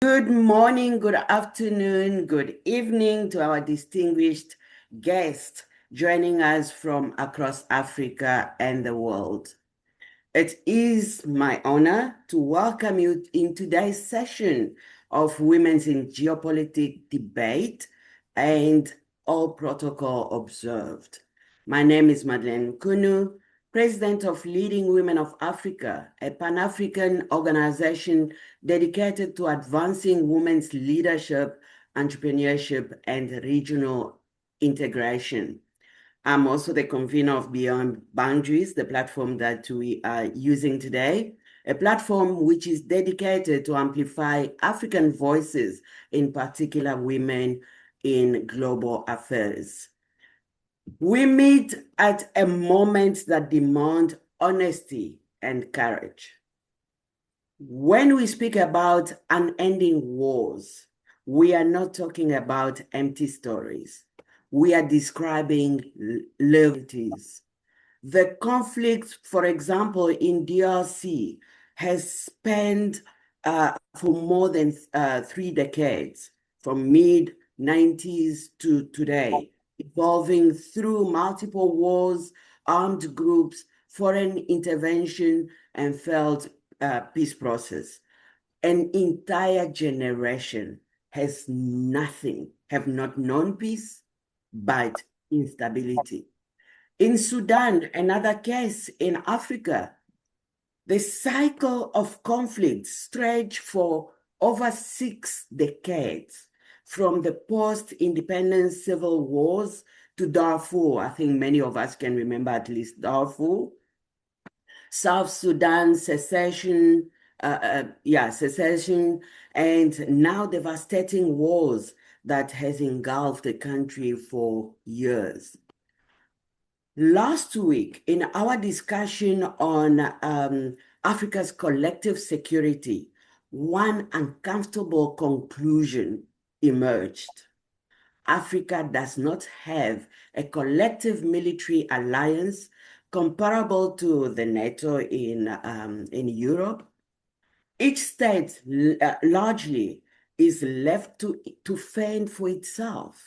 Good morning, good afternoon, good evening to our distinguished guests joining us from across Africa and the world. It is my honor to welcome you in today's session of Women's in Geopolitics Debate and all protocol observed. My name is Madelein Mkunu, President of Leading Women of Africa, a Pan-African organization dedicated to advancing women's leadership, entrepreneurship, and regional integration. I'm also the convener of Beyond Boundaries, the platform that we are using today, a platform which is dedicated to amplify African voices, in particular women in global affairs. We meet at a moment that demands honesty and courage. When we speak about unending wars, we are not talking about empty stories. We are describing realities. The conflict, for example, in DRC has spanned for more than 3 decades, from mid-90s to today, evolving through multiple wars, armed groups, foreign intervention, and failed peace process. An entire generation have not known peace, but instability. In Sudan, another case in Africa, the cycle of conflict stretched for over 6 decades, from the post-independence civil wars to Darfur. I think many of us can remember at least Darfur. South Sudan secession, and now devastating wars that has engulfed the country for years. Last week, in our discussion on Africa's collective security, one uncomfortable conclusion emerged. Africa does not have a collective military alliance comparable to the NATO in Europe. Each state largely is left to fend for itself.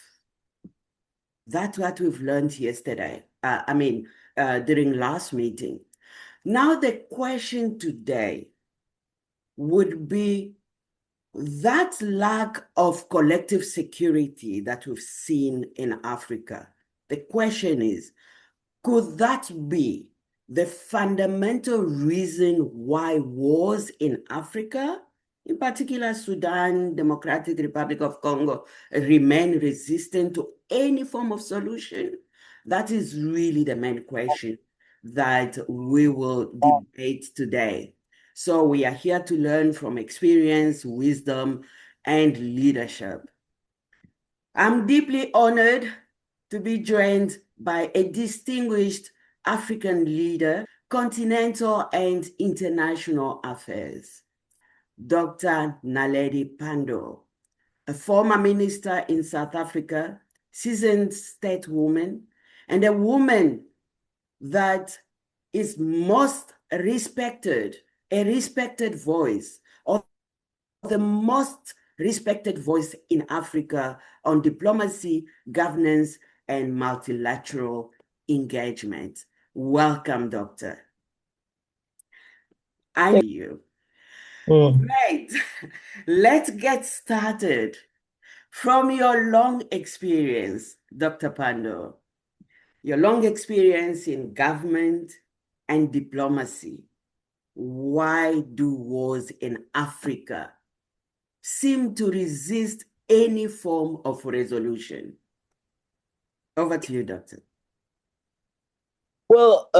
That's what we've learned yesterday. During last meeting. Now the question today would be that lack of collective security that we've seen in Africa. The question is, could that be the fundamental reason why wars in Africa, in particular Sudan, Democratic Republic of Congo, remain resistant to any form of solution? That is really the main question that we will debate today. So we are here to learn from experience, wisdom, and leadership. I'm deeply honored to be joined by a distinguished African leader, continental and international affairs, Dr. Naledi Pandor, a former minister in South Africa, seasoned stateswoman, and a woman that is most respected, a respected voice, or the most respected voice in Africa on diplomacy, governance, and multilateral engagement. Welcome, Doctor. I you. Great. Let's get started. From your long experience, Dr. Pandor, your long experience in government and diplomacy, why do wars in Africa seem to resist any form of resolution? Over to you, Doctor. Well,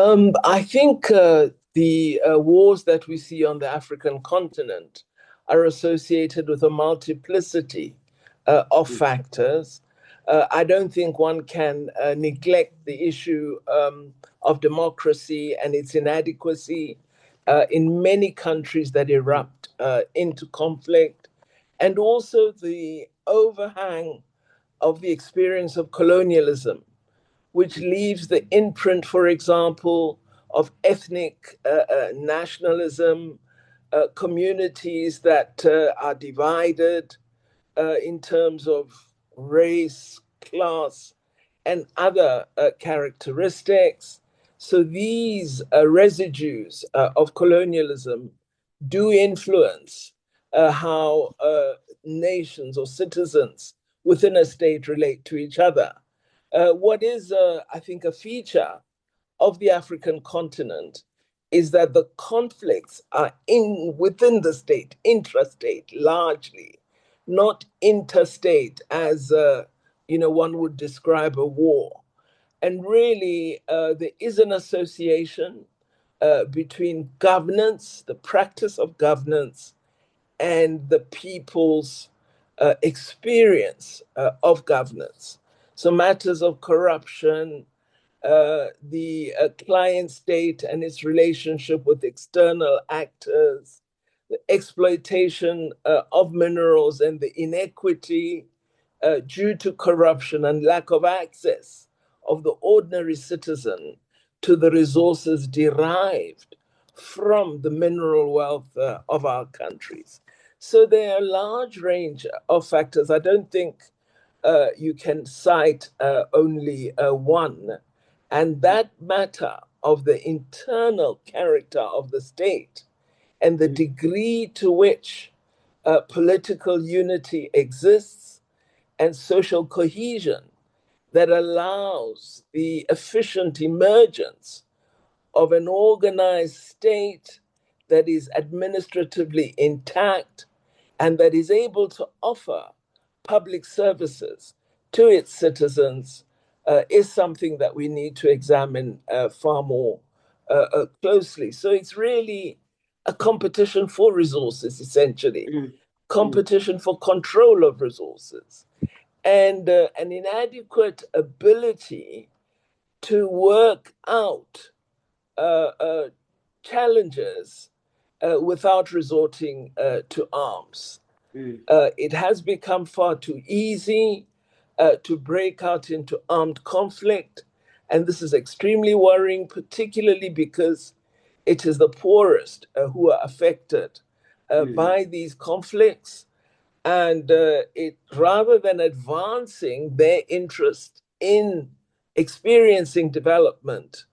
I think the wars that we see on the African continent are associated with a multiplicity of factors. I don't think one can neglect the issue of democracy and its inadequacy in many countries that erupt into conflict, and also the overhang of the experience of colonialism, which leaves the imprint, for example, of ethnic nationalism, communities that are divided in terms of race, class, and other characteristics. So these residues of colonialism do influence how nations or citizens within a state relate to each other. What is, I think, a feature of the African continent is that the conflicts are within the state, intrastate, largely, not interstate, as one would describe a war. And really, there is an association between governance, the practice of governance, and the people's experience of governance. So matters of corruption, the client state and its relationship with external actors, the exploitation of minerals and the inequity due to corruption and lack of access of the ordinary citizen to the resources derived from the mineral wealth of our countries. So there are a large range of factors. I don't think you can cite only one. And that matter of the internal character of the state and the degree to which political unity exists and social cohesion that allows the efficient emergence of an organized state that is administratively intact and that is able to offer public services to its citizens is something that we need to examine far more closely. So it's really a competition for resources, essentially, competition for control of resources, and an inadequate ability to work out challenges without resorting to arms. It has become far too easy to break out into armed conflict. And this is extremely worrying, particularly because it is the poorest who are affected by these conflicts. And it, rather than advancing their interest in experiencing development,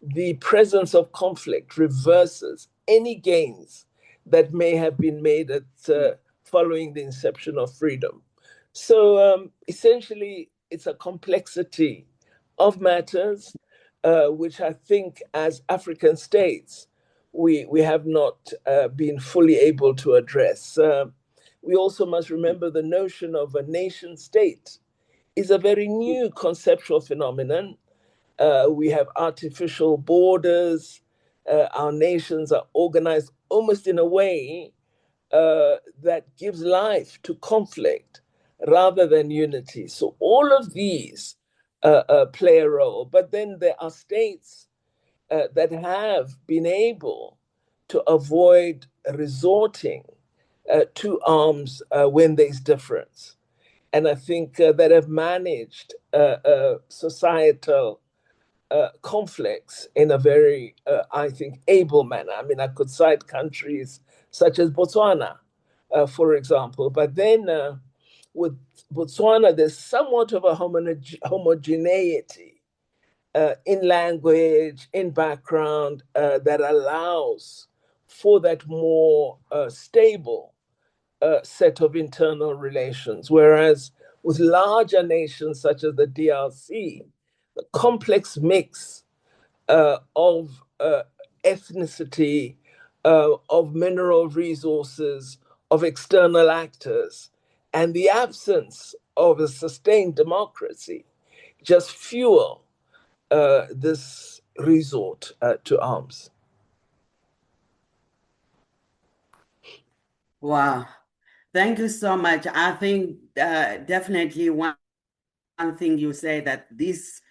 the presence of conflict reverses any gains that may have been made at following the inception of freedom. So essentially, it's a complexity of matters which I think, as African states, we have not been fully able to address. We also must remember the notion of a nation state is a very new conceptual phenomenon. We have artificial borders. Our nations are organized almost in a way that gives life to conflict rather than unity. So all of these play a role. But then there are states that have been able to avoid resorting to arms when there's difference. And I think that have managed societal conflicts in a very, I think, able manner. I mean, I could cite countries such as Botswana, for example, but then with Botswana, there's somewhat of a homogeneity in language, in background, that allows for that more stable set of internal relations. Whereas with larger nations such as the DRC, the complex mix of ethnicity, of mineral resources, of external actors, and the absence of a sustained democracy just fuel this resort to arms. Wow. Thank you so much. I think definitely one thing you say that this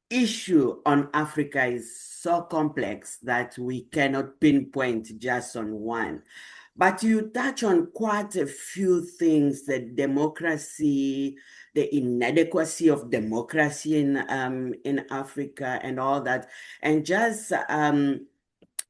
issue on Africa is so complex that we cannot pinpoint just on one. But you touch on quite a few things, the democracy, the inadequacy of democracy in Africa and all that. And just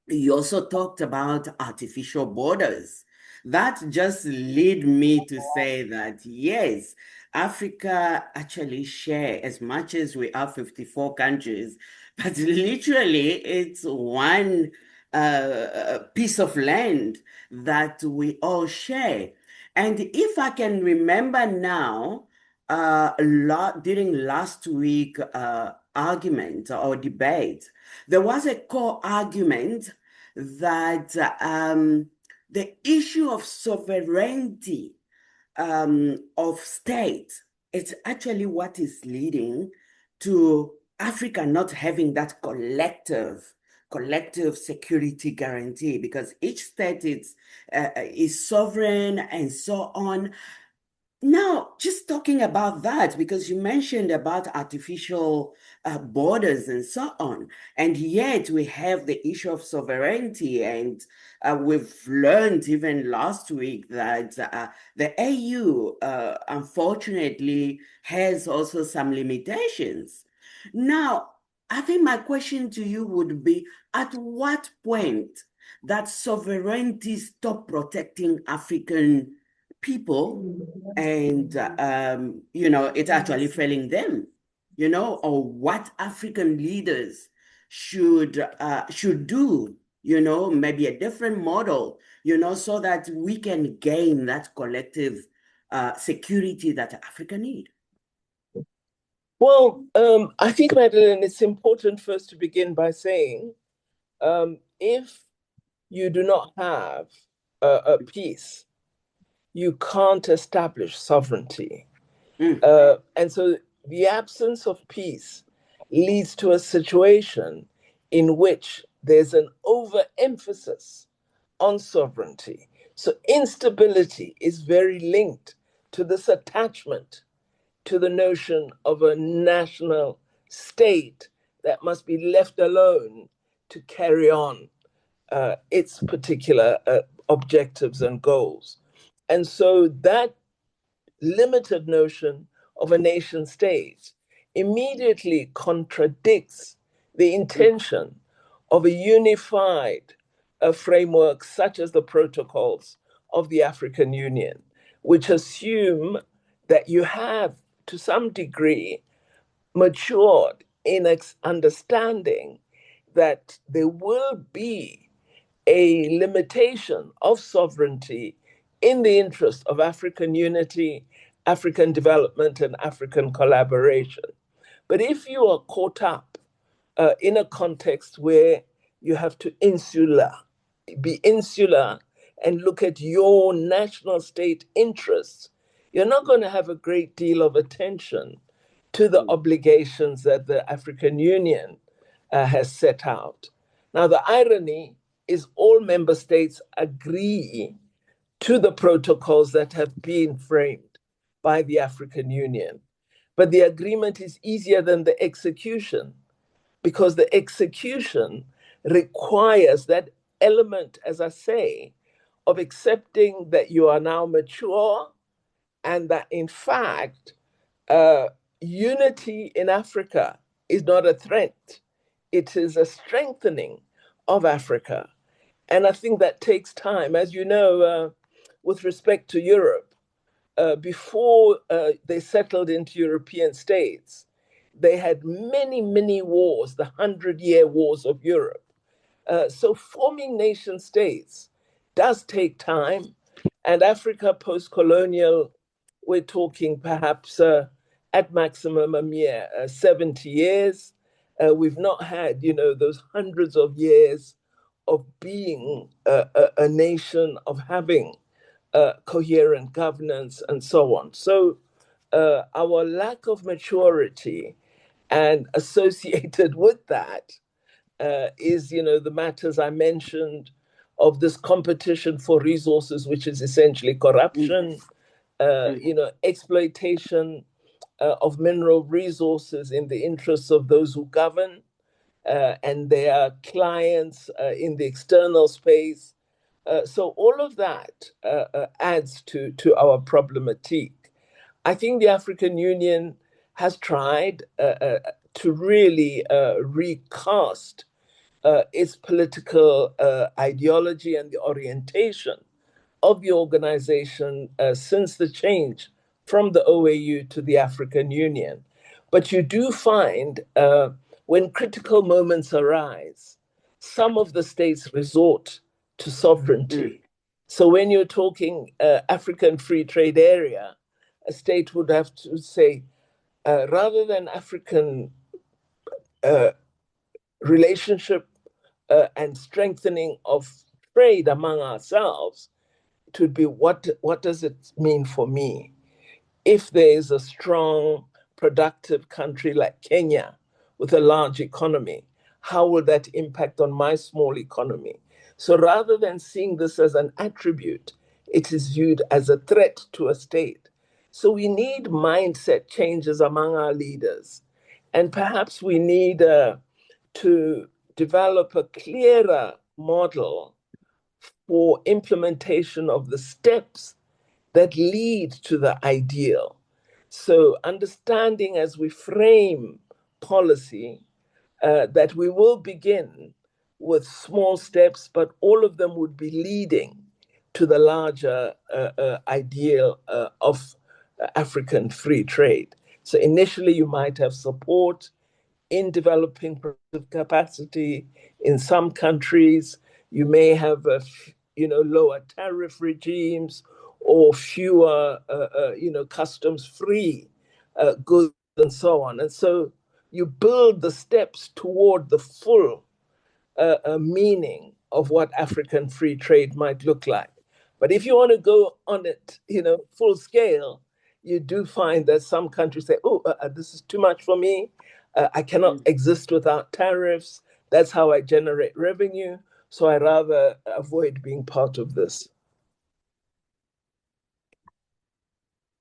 You also talked about artificial borders. That just lead me to say that yes, Africa actually share as much as we are 54 countries, but literally it's one piece of land that we all share. And if I can remember now, during last week argument or debate, there was a core argument that the issue of sovereignty of states is actually what is leading to Africa not having that collective security guarantee because each state is sovereign and so on. Now, just talking about that, because you mentioned about artificial borders and so on, and yet we have the issue of sovereignty, and we've learned even last week that the AU, unfortunately, has also some limitations. Now, I think my question to you would be, at what point that sovereignty stop protecting African people and it's actually failing them, or what African leaders should do, maybe a different model, so that we can gain that collective security that Africa need. Well, I think, Madeleine, it's important first to begin by saying if you do not have a peace, you can't establish sovereignty. And so the absence of peace leads to a situation in which there's an overemphasis on sovereignty. So instability is very linked to this attachment to the notion of a national state that must be left alone to carry on its particular objectives and goals. And so that limited notion of a nation state immediately contradicts the intention of a unified framework such as the protocols of the African Union, which assume that you have, to some degree, matured in understanding that there will be a limitation of sovereignty in the interest of African unity, African development, and African collaboration. But if you are caught up in a context where you have to be insular, and look at your national state interests, you're not going to have a great deal of attention to the obligations that the African Union has set out. Now, the irony is all member states agree to the protocols that have been framed by the African Union. But the agreement is easier than the execution because the execution requires that element, as I say, of accepting that you are now mature and that, in fact, unity in Africa is not a threat. It is a strengthening of Africa. And I think that takes time. As you know, with respect to Europe, before they settled into European states, they had many, many wars, the 100-year wars of Europe. So forming nation states does take time. And Africa post-colonial, we're talking perhaps at maximum a mere 70 years. We've not had, those hundreds of years of being a nation, of having coherent governance and so on. So our lack of maturity and associated with that is, the matters I mentioned of this competition for resources, which is essentially corruption, exploitation of mineral resources in the interests of those who govern and their clients in the external space. So all of that adds to our problematique. I think the African Union has tried to really recast its political ideology and the orientation of the organization since the change from the OAU to the African Union. But you do find when critical moments arise, some of the states resort to sovereignty. So when you're talking African Free Trade Area, a state would have to say, rather than African relationship and strengthening of trade among ourselves, it would be what does it mean for me? If there is a strong, productive country like Kenya with a large economy, how will that impact on my small economy? So rather than seeing this as an attribute, it is viewed as a threat to a state. So we need mindset changes among our leaders. And perhaps we need to develop a clearer model for implementation of the steps that lead to the ideal. So, understanding as we frame policy that we will begin with small steps, but all of them would be leading to the larger ideal of African free trade. So, initially, you might have support in developing productive capacity. In some countries, you may have lower tariff regimes or fewer customs free goods and so on. And so you build the steps toward the full meaning of what African free trade might look like. But if you want to go on it, full scale, you do find that some countries say, "Oh, this is too much for me. I cannot exist without tariffs. That's how I generate revenue. So I rather avoid being part of this."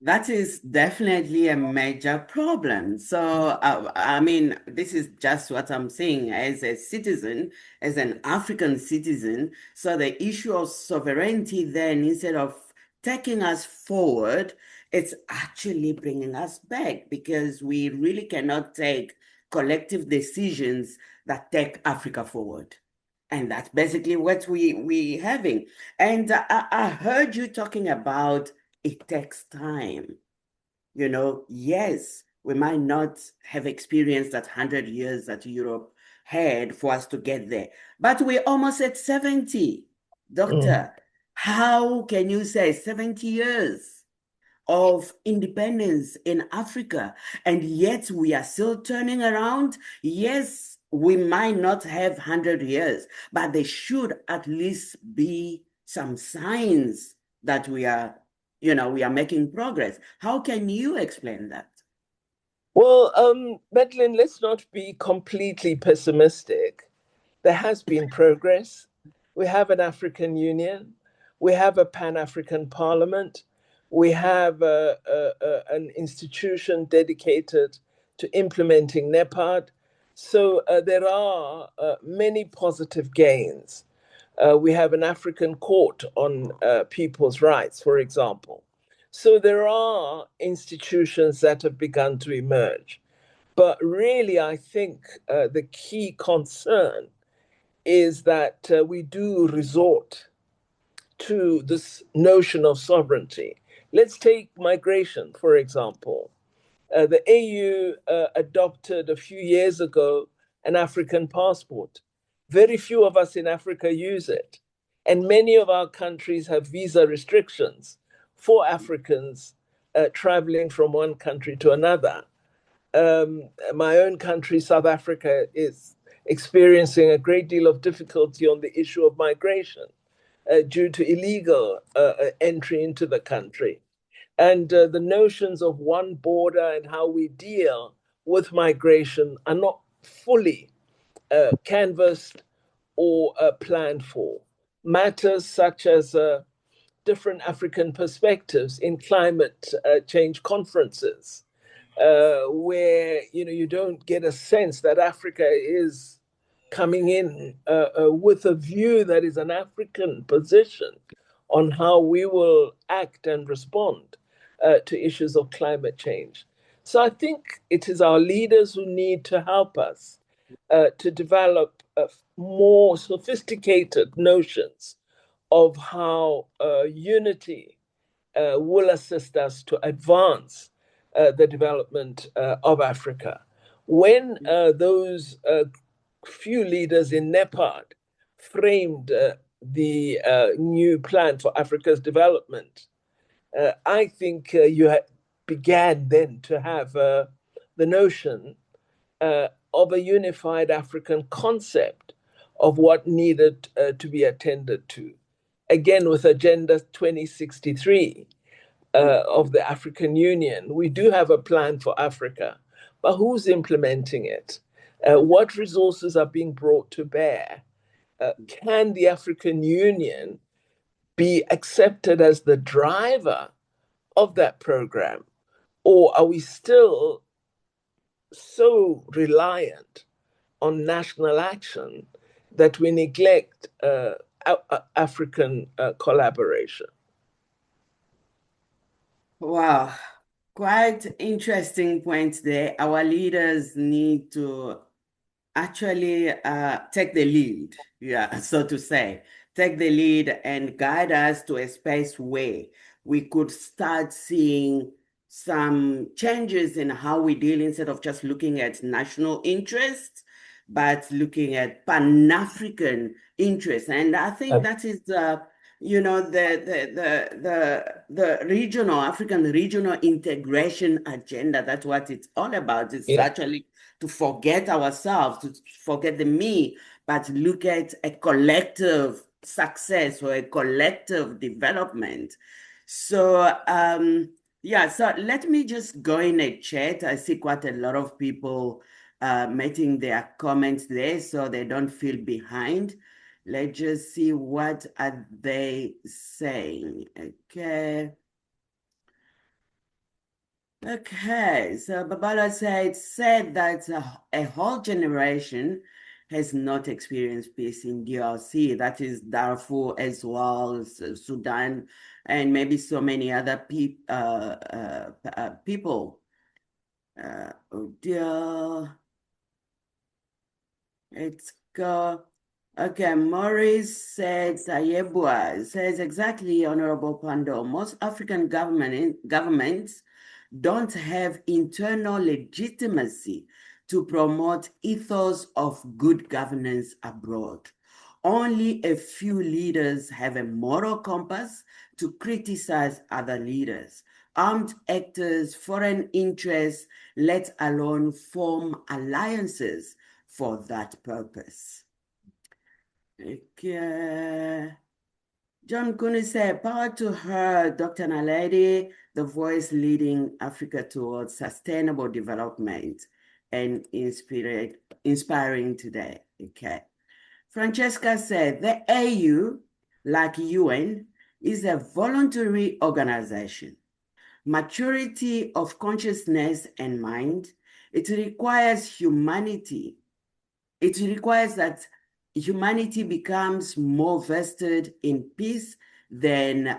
That is definitely a major problem. So, I mean, this is just what I'm saying as a citizen, as an African citizen. So, the issue of sovereignty then, instead of taking us forward, it's actually bringing us back because we really cannot take collective decisions that take Africa forward. And that's basically what we having. And I heard you talking about it takes time. Yes, we might not have experienced that 100 years that Europe had for us to get there, but we're almost at 70. Doctor, how can you say 70 years of independence in Africa, and yet we are still turning around? Yes, we might not have 100 years, but there should at least be some signs that we are making progress. How can you explain that? Well, Madeleine, let's not be completely pessimistic. There has been progress. We have an African Union. We have a Pan African Parliament. We have an institution dedicated to implementing NEPAD. So there are many positive gains. We have an African court on people's rights, for example. So there are institutions that have begun to emerge. But really, I think the key concern is that we do resort to this notion of sovereignty. Let's take migration, for example. The AU adopted a few years ago an African passport. Very few of us in Africa use it. And many of our countries have visa restrictions for Africans traveling from one country to another. My own country, South Africa, is experiencing a great deal of difficulty on the issue of migration due to illegal entry into the country. And the notions of one border and how we deal with migration are not fully canvassed or planned for. Matters such as different African perspectives in climate change conferences, where you don't get a sense that Africa is coming in with a view that is an African position on how we will act and respond to issues of climate change. So I think it is our leaders who need to help us to develop more sophisticated notions of how unity will assist us to advance the development of Africa. When those few leaders in Nepal framed the new plan for Africa's development, I think you began then to have the notion of a unified African concept of what needed to be attended to. Again, with Agenda 2063 of the African Union, we do have a plan for Africa, but who's implementing it? What resources are being brought to bear? Can the African Union be accepted as the driver of that program? Or are we still so reliant on national action that we neglect African collaboration? Wow, quite interesting points there. Our leaders need to actually take the lead, yeah, so to say, take the lead and guide us to a space where we could start seeing some changes in how we deal instead of just looking at national interests, but looking at Pan-African interests. And I think that is the regional African regional integration agenda. That's what it's all about. It's actually to forget ourselves, to forget the me, but look at a collective success or a collective development. So so let me just go in a chat. I see quite a lot of people making their comments there so they don't feel behind. Let's just see what are they saying. Okay, so Babala said that a whole generation has not experienced peace in DRC. That is Darfur as well as Sudan, and maybe so many other people. Oh dear. Let's go. Okay, Maurice says, Ayebua says exactly, Honorable Pandor. Most African governments don't have internal legitimacy to promote ethos of good governance abroad. Only a few leaders have a moral compass to criticize other leaders. Armed actors, foreign interests, let alone form alliances for that purpose. Okay. John Mkunu said, power to her, Dr. Naledi, the voice leading Africa towards sustainable development and inspiring today. Okay. Francesca said, the AU, like UN, is a voluntary organization. Maturity of consciousness and mind, it requires humanity. It requires that humanity becomes more vested in peace than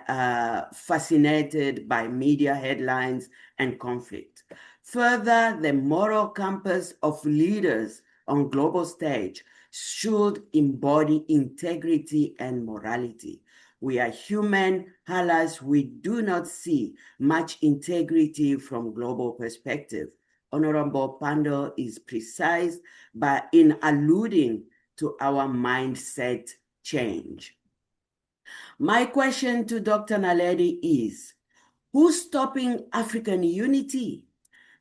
fascinated by media headlines and conflict. Further, the moral compass of leaders on global stage should embody integrity and morality. We are human, alas, we do not see much integrity from global perspective. Honorable Pandor is precise but in alluding to our mindset change. My question to Dr. Naledi is, who's stopping African unity?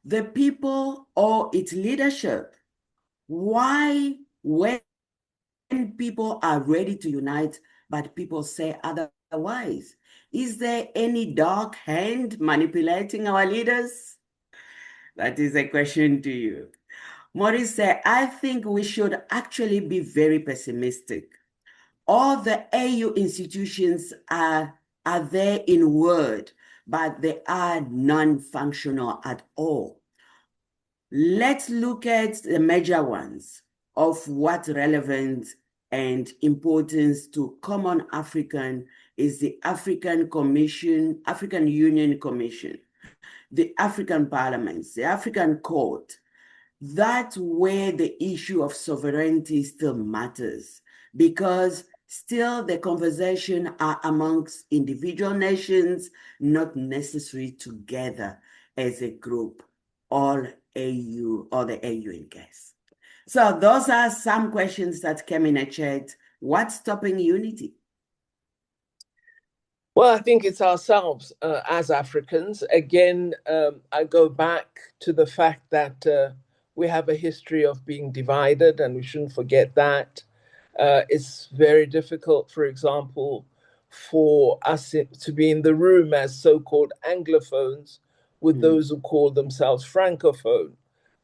The people or its leadership? Why, when people are ready to unite, but people say otherwise? Is there any dark hand manipulating our leaders? That is a question to you. Maurice said, I think we should actually be very pessimistic. All the AU institutions are there in word, but they are non-functional at all. Let's look at the major ones of what relevance and importance to common African is the African Commission, African Union Commission, the African parliaments, the African court, that's where the issue of sovereignty still matters, because still the conversation are amongst individual nations, not necessarily together as a group, all AU or the AU in case. So those are some questions that came in a chat. What's stopping unity? Well, I think it's ourselves as Africans. Again, I go back to the fact that we have a history of being divided, and we shouldn't forget that. It's very difficult, for example, for us to be in the room as so called Anglophones with those who call themselves Francophone.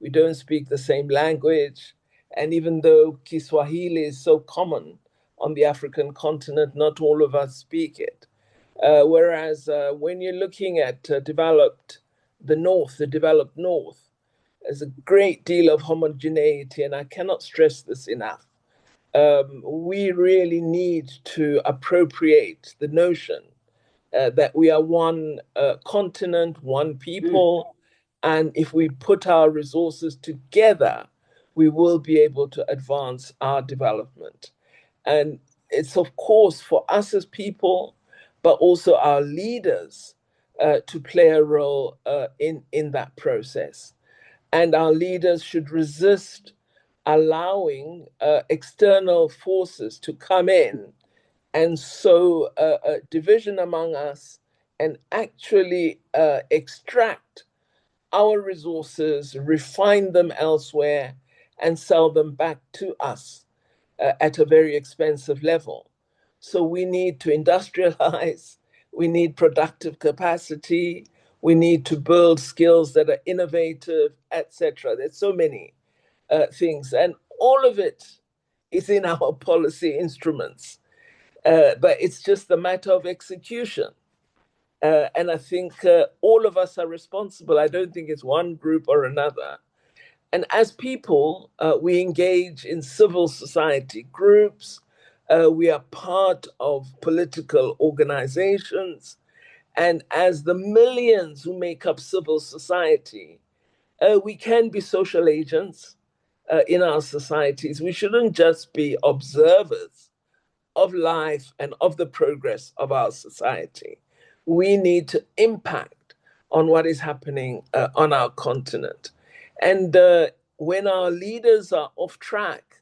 We don't speak the same language. And even though Kiswahili is so common on the African continent, not all of us speak it. Whereas when you're looking at the developed North, there's a great deal of homogeneity, and I cannot stress this enough. We really need to appropriate the notion that we are one continent, one people, and if we put our resources together, we will be able to advance our development. And it's, of course, for us as people, but also our leaders to play a role in that process. And our leaders should resist allowing external forces to come in and sow a division among us and actually extract our resources, refine them elsewhere, and sell them back to us at a very expensive level. So we need to industrialize, we need productive capacity, we need to build skills that are innovative, etc. There's so many things, and all of it is in our policy instruments. But it's just a matter of execution. And I think all of us are responsible. I don't think it's one group or another. And as people, we engage in civil society groups. We are part of political organizations. And as the millions who make up civil society, we can be social agents in our societies. We shouldn't just be observers of life and of the progress of our society. We need to impact on what is happening on our continent. And when our leaders are off track,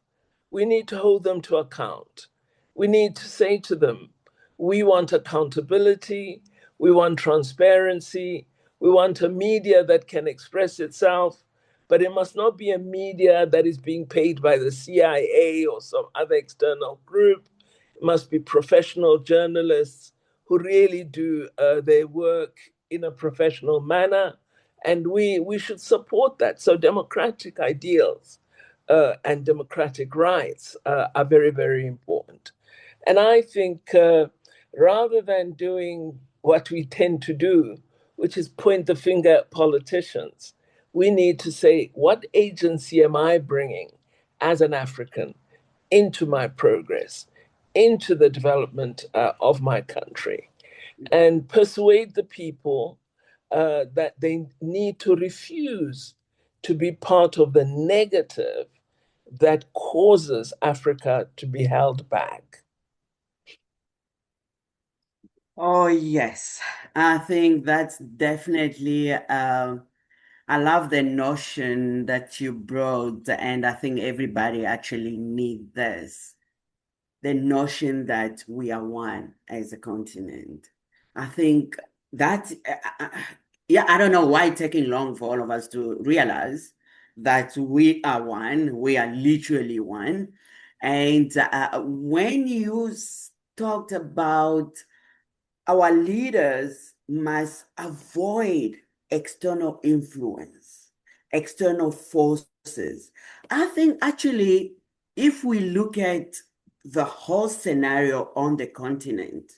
we need to hold them to account. We need to say to them, we want accountability, we want transparency, we want a media that can express itself, but it must not be a media that is being paid by the CIA or some other external group. It must be professional journalists who really do their work in a professional manner, and we should support that. So democratic ideals and democratic rights are very, very important. And I think rather than doing what we tend to do, which is point the finger at politicians, we need to say, what agency am I bringing as an African into my progress, into the development of my country, and persuade the people that they need to refuse to be part of the negative that causes Africa to be held back. Oh, yes. I think that's definitely, I love the notion that you brought, and I think everybody actually needs this. The notion that we are one as a continent. I think that, yeah, I don't know why it's taking long for all of us to realize that we are one, we are literally one. And when you talked about our leaders must avoid external influence, external forces. I think actually, if we look at the whole scenario on the continent,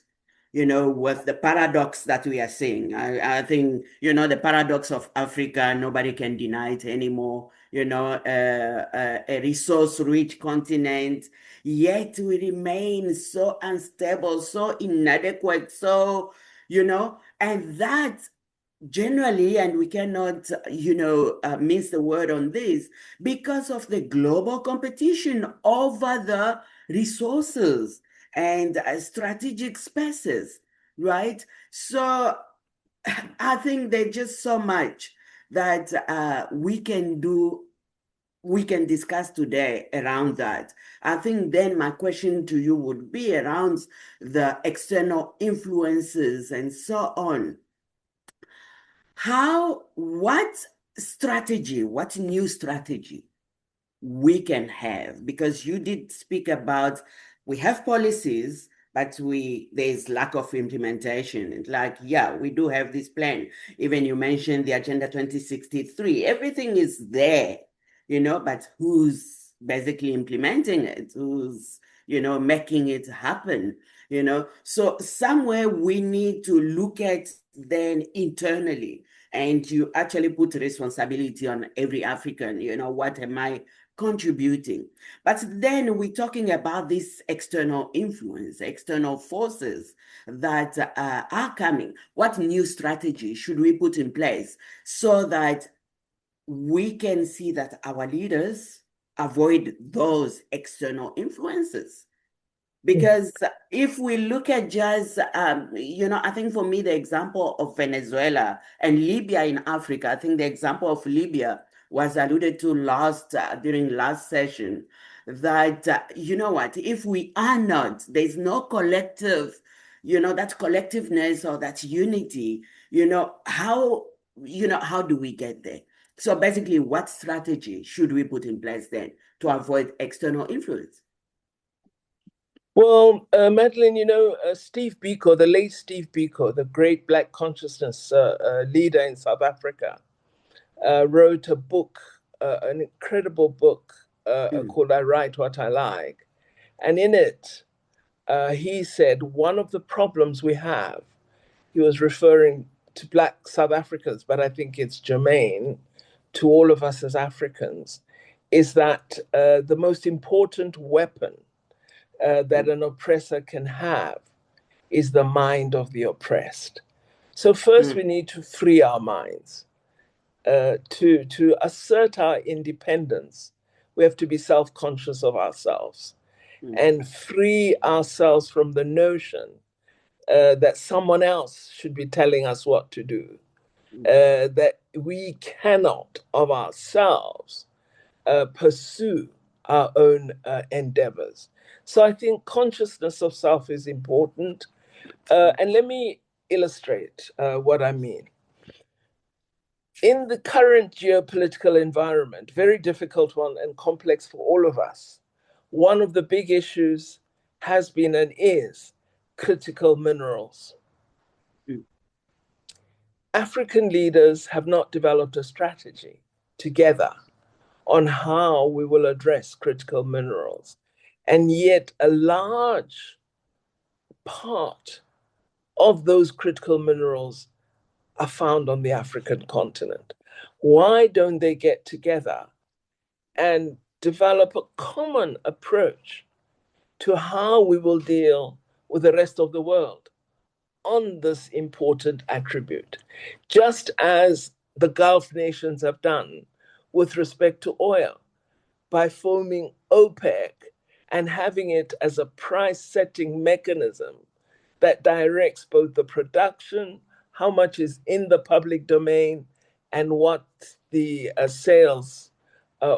with the paradox that we are seeing, I think, the paradox of Africa, nobody can deny it anymore, a resource-rich continent, yet we remain so unstable, so inadequate, and that generally, and we cannot, mince the word on this, because of the global competition over the resources and strategic spaces, right? So I think there's just so much that we can discuss today around that. I think then my question to you would be around the external influences and so on. What strategy, what new strategy we can have? Because you did speak about we have policies, but there's lack of implementation. And like, yeah, we do have this plan. Even you mentioned the Agenda 2063. Everything is there, but who's basically implementing it? Who's, making it happen? So somewhere we need to look at then internally, and you actually put responsibility on every African. What am I contributing? But then we're talking about this external influence, external forces that are coming. What new strategy should we put in place so that we can see that our leaders avoid those external influences? Because if we look at just, I think for me, the example of Venezuela and Libya in Africa, I think the example of Libya was alluded to during last session, that, you know what, if we are not, there's no collective, that collectiveness or that unity, how do we get there? So basically, what strategy should we put in place then to avoid external influence? Well, Madelein, Steve Biko, the late Steve Biko, the great Black consciousness leader in South Africa, wrote a book, an incredible book called I Write What I Like. And in it, he said one of the problems we have, he was referring to Black South Africans, but I think it's germane to all of us as Africans, is that the most important weapon that an oppressor can have is the mind of the oppressed. So first we need to free our minds. To assert our independence, we have to be self-conscious of ourselves and free ourselves from the notion that someone else should be telling us what to do, that we cannot of ourselves pursue our own endeavors. So I think consciousness of self is important. And let me illustrate what I mean. In the current geopolitical environment, very difficult one and complex for all of us, one of the big issues has been and is critical minerals. African leaders have not developed a strategy together on how we will address critical minerals. And yet, a large part of those critical minerals are found on the African continent. Why don't they get together and develop a common approach to how we will deal with the rest of the world on this important attribute, just as the Gulf nations have done with respect to oil by forming OPEC and having it as a price setting mechanism that directs both the production, how much is in the public domain, and what the sales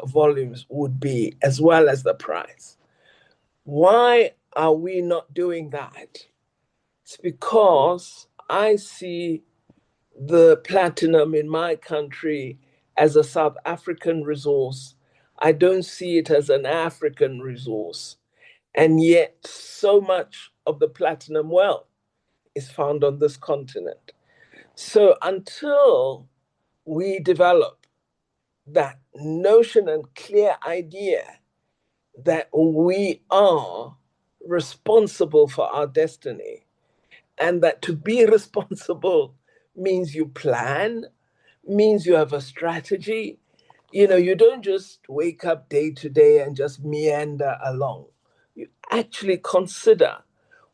volumes would be, as well as the price. Why are we not doing that? It's because I see the platinum in my country as a South African resource. I don't see it as an African resource. And yet, so much of the platinum wealth is found on this continent. So, until we develop that notion and clear idea that we are responsible for our destiny, and that to be responsible means you plan, means you have a strategy. You don't just wake up day to day and just meander along. You actually consider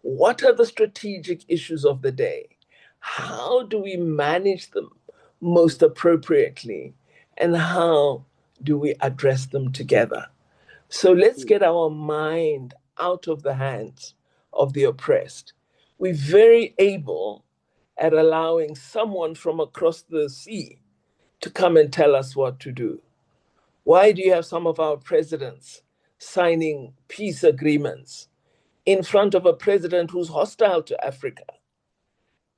what are the strategic issues of the day? how do we manage them most appropriately, and how do we address them together? So let's get our mind out of the hands of the oppressed. We're very able at allowing someone from across the sea to come and tell us what to do. Why do you have some of our presidents signing peace agreements in front of a president who's hostile to Africa?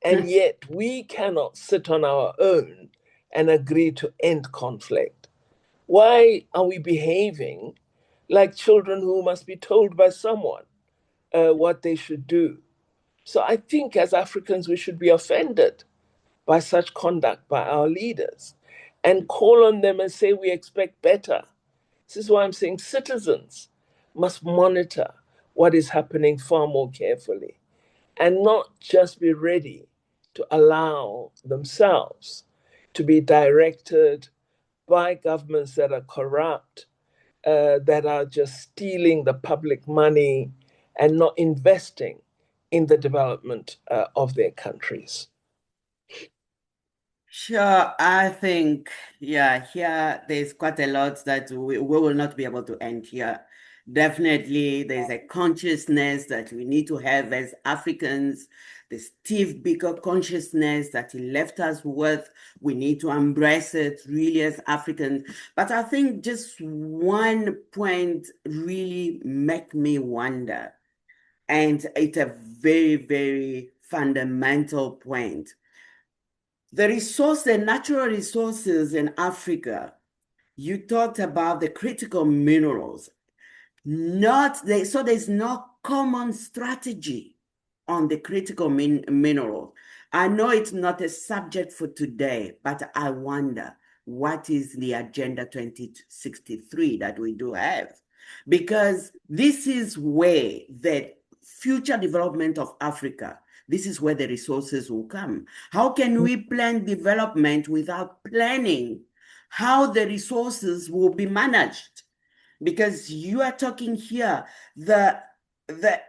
And yet we cannot sit on our own and agree to end conflict. Why are we behaving like children who must be told by someone what they should do? So I think as Africans, we should be offended by such conduct by our leaders and call on them and say we expect better. This is why I'm saying citizens must monitor what is happening far more carefully and not just be ready to allow themselves to be directed by governments that are corrupt, that are just stealing the public money and not investing in the development of their countries. Sure, I think, yeah, here there's quite a lot that we will not be able to end here. Definitely, there's a consciousness that we need to have as Africans, the Steve Biko consciousness that he left us with. We need to embrace it really as Africans. But I think just one point really make me wonder, and it's a very, very fundamental point. The natural resources in Africa, you talked about the critical minerals, so there's no common strategy on the critical minerals. I know it's not a subject for today, but I wonder what is the Agenda 2063 that we do have? Because this is where the future development of Africa, this is where the resources will come. How can we plan development without planning how the resources will be managed? Because you are talking here the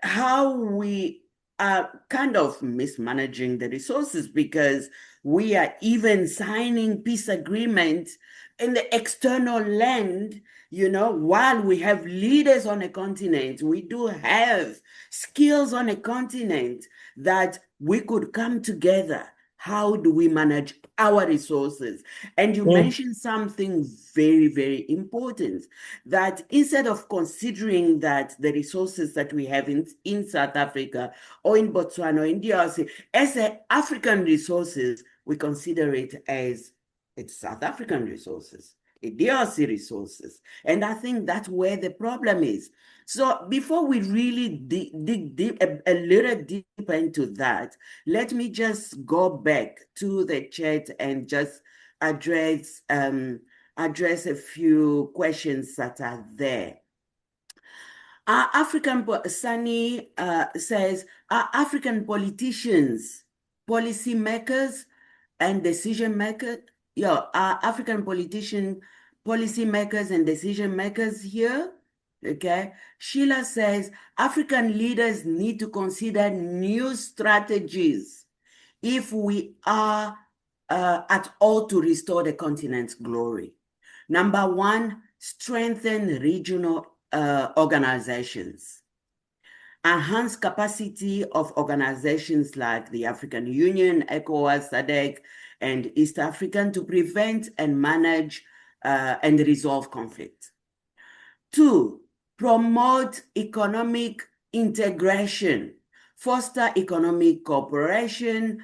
how we are kind of mismanaging the resources, because we are even signing peace agreements in the external land, while we have leaders on a continent. We do have skills on a continent that we could come together. How do we manage our resources? And you mentioned something very, very important, that instead of considering that the resources that we have in South Africa or in Botswana or in DRC as African resources, we consider it as it's South African resources, DRC resources. And I think that's where the problem is. So before we really dig deep, a little deeper into that, let me just go back to the chat and just address a few questions that are there. Sunny says, are African politicians, policymakers, and decision makers? Yeah, are African politicians, policymakers, and decision makers here? Okay. Sheila says, African leaders need to consider new strategies if we are at all to restore the continent's glory. Number one, strengthen regional organizations. Enhance capacity of organizations like the African Union, ECOWAS, SADC, and East African to prevent and manage and resolve conflict. Two, promote economic integration, foster economic cooperation,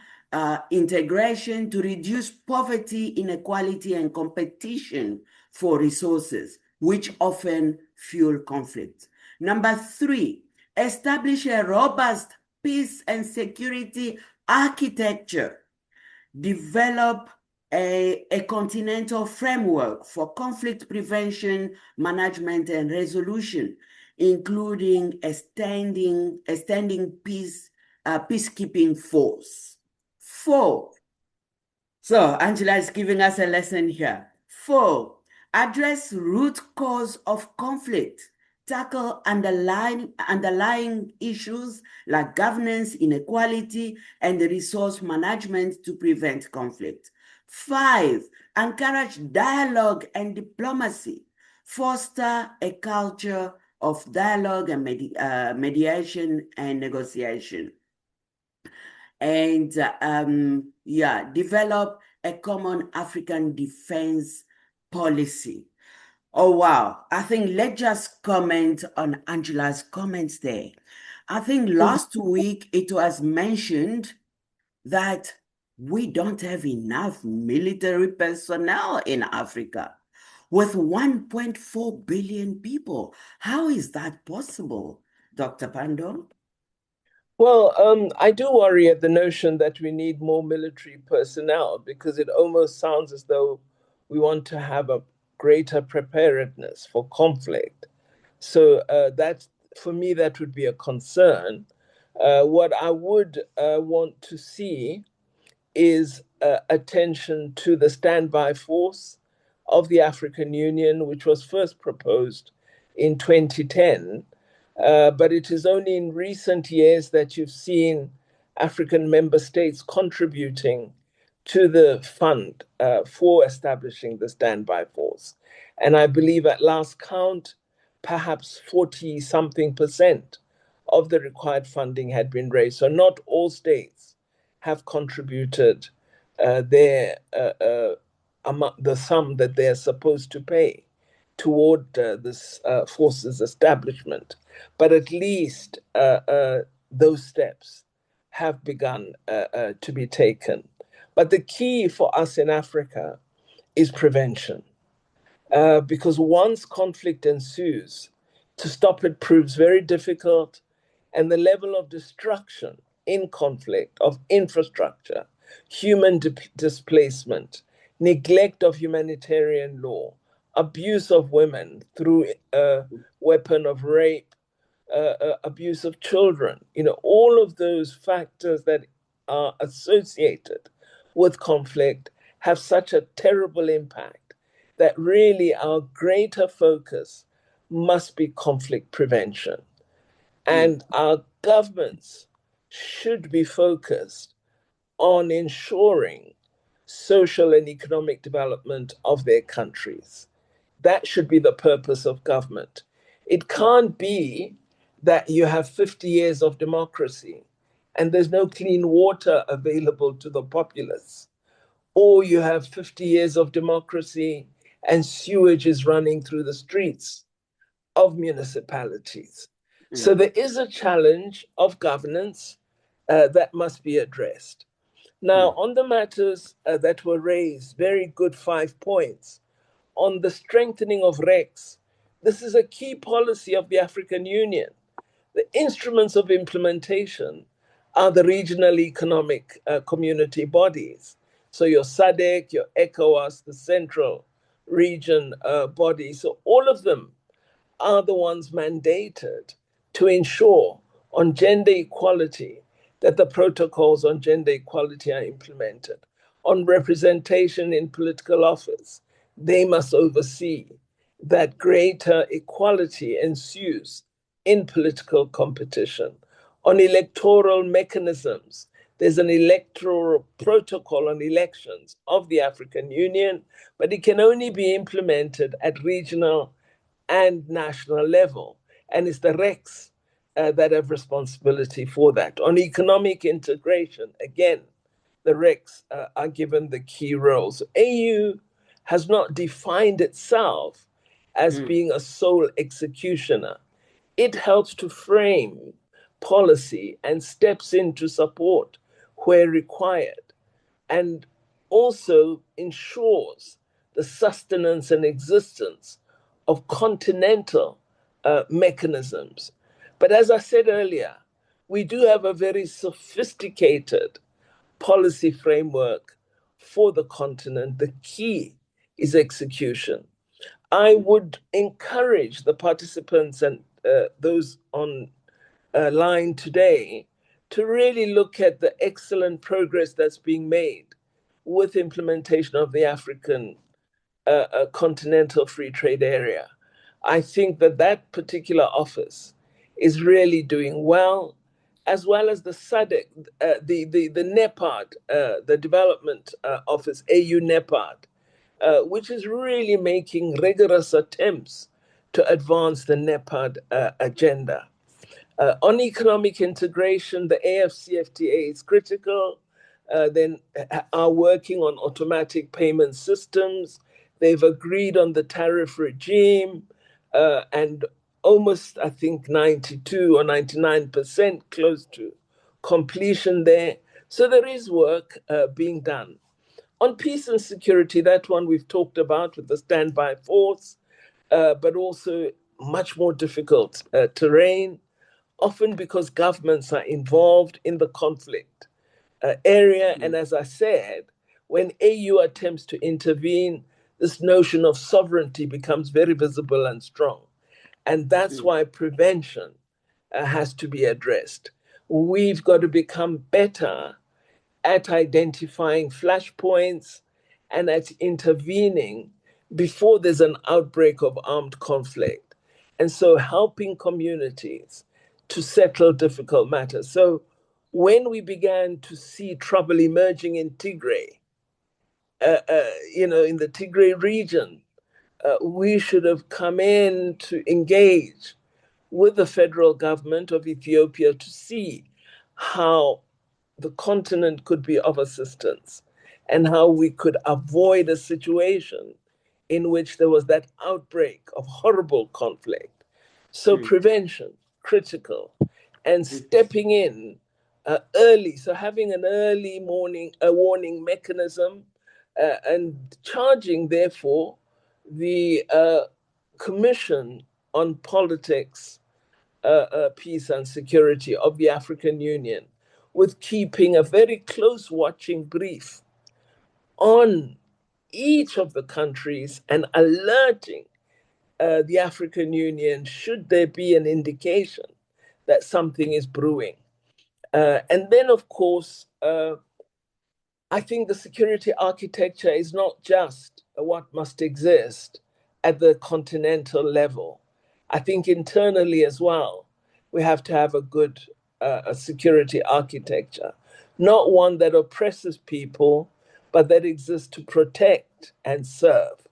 integration to reduce poverty, inequality, and competition for resources, which often fuel conflict. Number three, establish a robust peace and security architecture. Develop a continental framework for conflict prevention, management, and resolution, including a standing peacekeeping force. Four, so Angela is giving us a lesson here. Four, address root cause of conflict. tackle underlying issues like governance, inequality, and resource management to prevent conflict. 5, encourage dialogue and diplomacy, foster a culture of dialogue and mediation and negotiation. And develop a common African defense policy. Oh, wow. I think let's just comment on Angela's comments there. I think last week it was mentioned that we don't have enough military personnel in Africa with 1.4 billion people. How is that possible, Dr. Pandor? Well, I do worry at the notion that we need more military personnel because it almost sounds as though we want to have a greater preparedness for conflict. So that, for me, that would be a concern. What I would want to see is attention to the standby force of the African Union, which was first proposed in 2010. But it is only in recent years that you've seen African member states contributing to the fund for establishing the standby force. And I believe at last count, perhaps 40 something percent of the required funding had been raised. So not all states have contributed the sum that they're supposed to pay toward this force's establishment. But at least those steps have begun to be taken. But the key for us in Africa is prevention. Because once conflict ensues, to stop it proves very difficult, and the level of destruction in conflict of infrastructure, human displacement, neglect of humanitarian law, abuse of women through a weapon of rape, abuse of children, all of those factors that are associated with conflict have such a terrible impact that really our greater focus must be conflict prevention. And our governments should be focused on ensuring social and economic development of their countries. That should be the purpose of government. It can't be that you have 50 years of democracy and there's no clean water available to the populace, or you have 50 years of democracy and sewage is running through the streets of municipalities. So there is a challenge of governance that must be addressed. Now, on the matters that were raised, very good 5 points. On the strengthening of REX, this is a key policy of the African Union. The instruments of implementation are the regional economic community bodies. So your SADC, your ECOWAS, the central region body. So all of them are the ones mandated to ensure on gender equality that the protocols on gender equality are implemented. On representation in political office, they must oversee that greater equality ensues in political competition. On electoral mechanisms, there's an electoral protocol on elections of the African Union, but it can only be implemented at regional and national level. And it's the REX that have responsibility for that. On economic integration, again, the REX are given the key roles. AU has not defined itself as being a sole executioner. It helps to frame policy and steps in to support where required, and also ensures the sustenance and existence of continental mechanisms. But as I said earlier, we do have a very sophisticated policy framework for the continent. The key is execution. I would encourage the participants and those on line today to really look at the excellent progress that's being made with implementation of the African continental free trade area. I think that that particular office is really doing well, as well as the SADC, the NEPAD, the development office, AU NEPAD, which is really making rigorous attempts to advance the NEPAD agenda. On economic integration, the AFCFTA is critical. Then are working on automatic payment systems. They've agreed on the tariff regime, and almost, I think, 92 or 99% close to completion there. So there is work being done. On peace and security, that one we've talked about with the standby force, but also much more difficult terrain, often because governments are involved in the conflict area. And as I said, when AU attempts to intervene, this notion of sovereignty becomes very visible and strong. And that's why prevention has to be addressed. We've got to become better at identifying flashpoints and at intervening before there's an outbreak of armed conflict. And so helping communities to settle difficult matters. So when we began to see trouble emerging in Tigray, in the Tigray region, we should have come in to engage with the federal government of Ethiopia to see how the continent could be of assistance and how we could avoid a situation in which there was that outbreak of horrible conflict. So prevention, critical, and stepping in early. So having an early warning mechanism, and charging, therefore, the Commission on Politics, Peace and Security of the African Union with keeping a very close watching brief on each of the countries and alerting the African Union should there be an indication that something is brewing. And then, of course, I think the security architecture is not just what must exist at the continental level. I think internally as well, we have to have a good security architecture, not one that oppresses people, but that exists to protect and serve.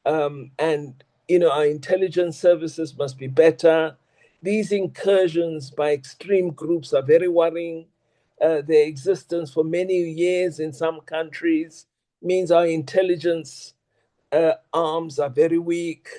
And our intelligence services must be better. These incursions by extreme groups are very worrying. Their existence for many years in some countries means our intelligence arms are very weak.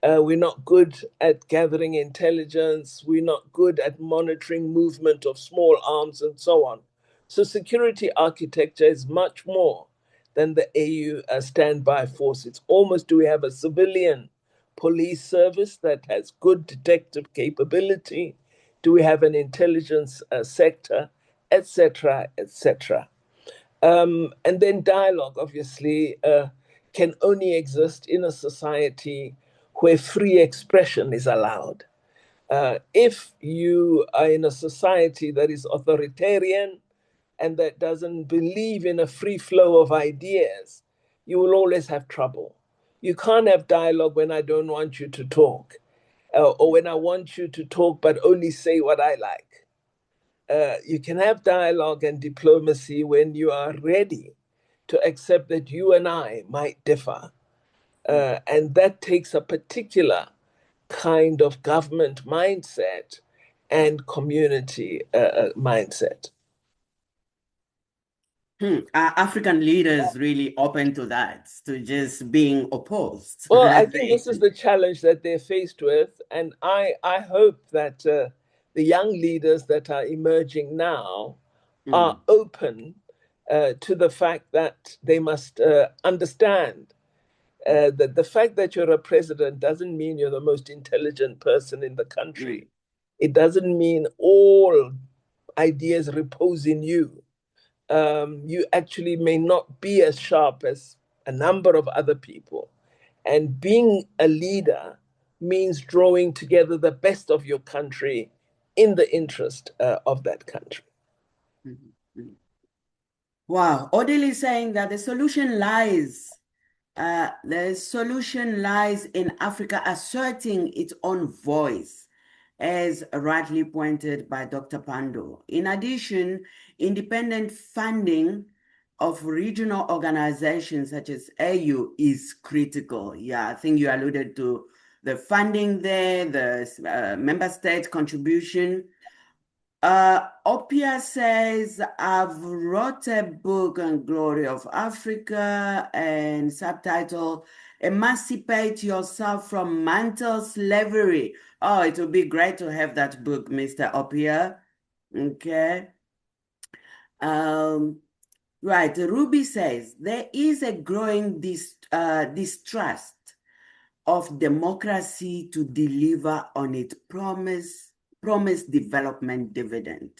We're not good at gathering intelligence. We're not good at monitoring movement of small arms and so on. So security architecture is much more than the AU standby force. It's almost, do we have a civilian police service that has good detective capability? Do we have an intelligence sector, etc., etc.? And then dialogue, obviously, can only exist in a society where free expression is allowed. If you are in a society that is authoritarian and that doesn't believe in a free flow of ideas, you will always have trouble. You can't have dialogue when I don't want you to talk, or when I want you to talk but only say what I like. You can have dialogue and diplomacy when you are ready to accept that you and I might differ. And that takes a particular kind of government mindset and community mindset. Are African leaders really open to that, to just being opposed? Well, I think this is the challenge that they're faced with. And I hope that the young leaders that are emerging now are open to the fact that they must understand that the fact that you're a president doesn't mean you're the most intelligent person in the country. It doesn't mean all ideas repose in you. You actually may not be as sharp as a number of other people. And being a leader means drawing together the best of your country in the interest of that country. Wow. Odile is saying that the solution lies The solution lies in Africa asserting its own voice, as rightly pointed by Dr. Pandor. In addition, independent funding of regional organizations such as AU is critical. Yeah, I think you alluded to the funding there, the member state contribution. Opia says, I've wrote a book on Glory of Africa and subtitle, Emancipate Yourself from Mental Slavery. Oh, it would be great to have that book, Mr. Opia. Okay. Right, Ruby says, there is a growing distrust of democracy to deliver on its promised development dividend.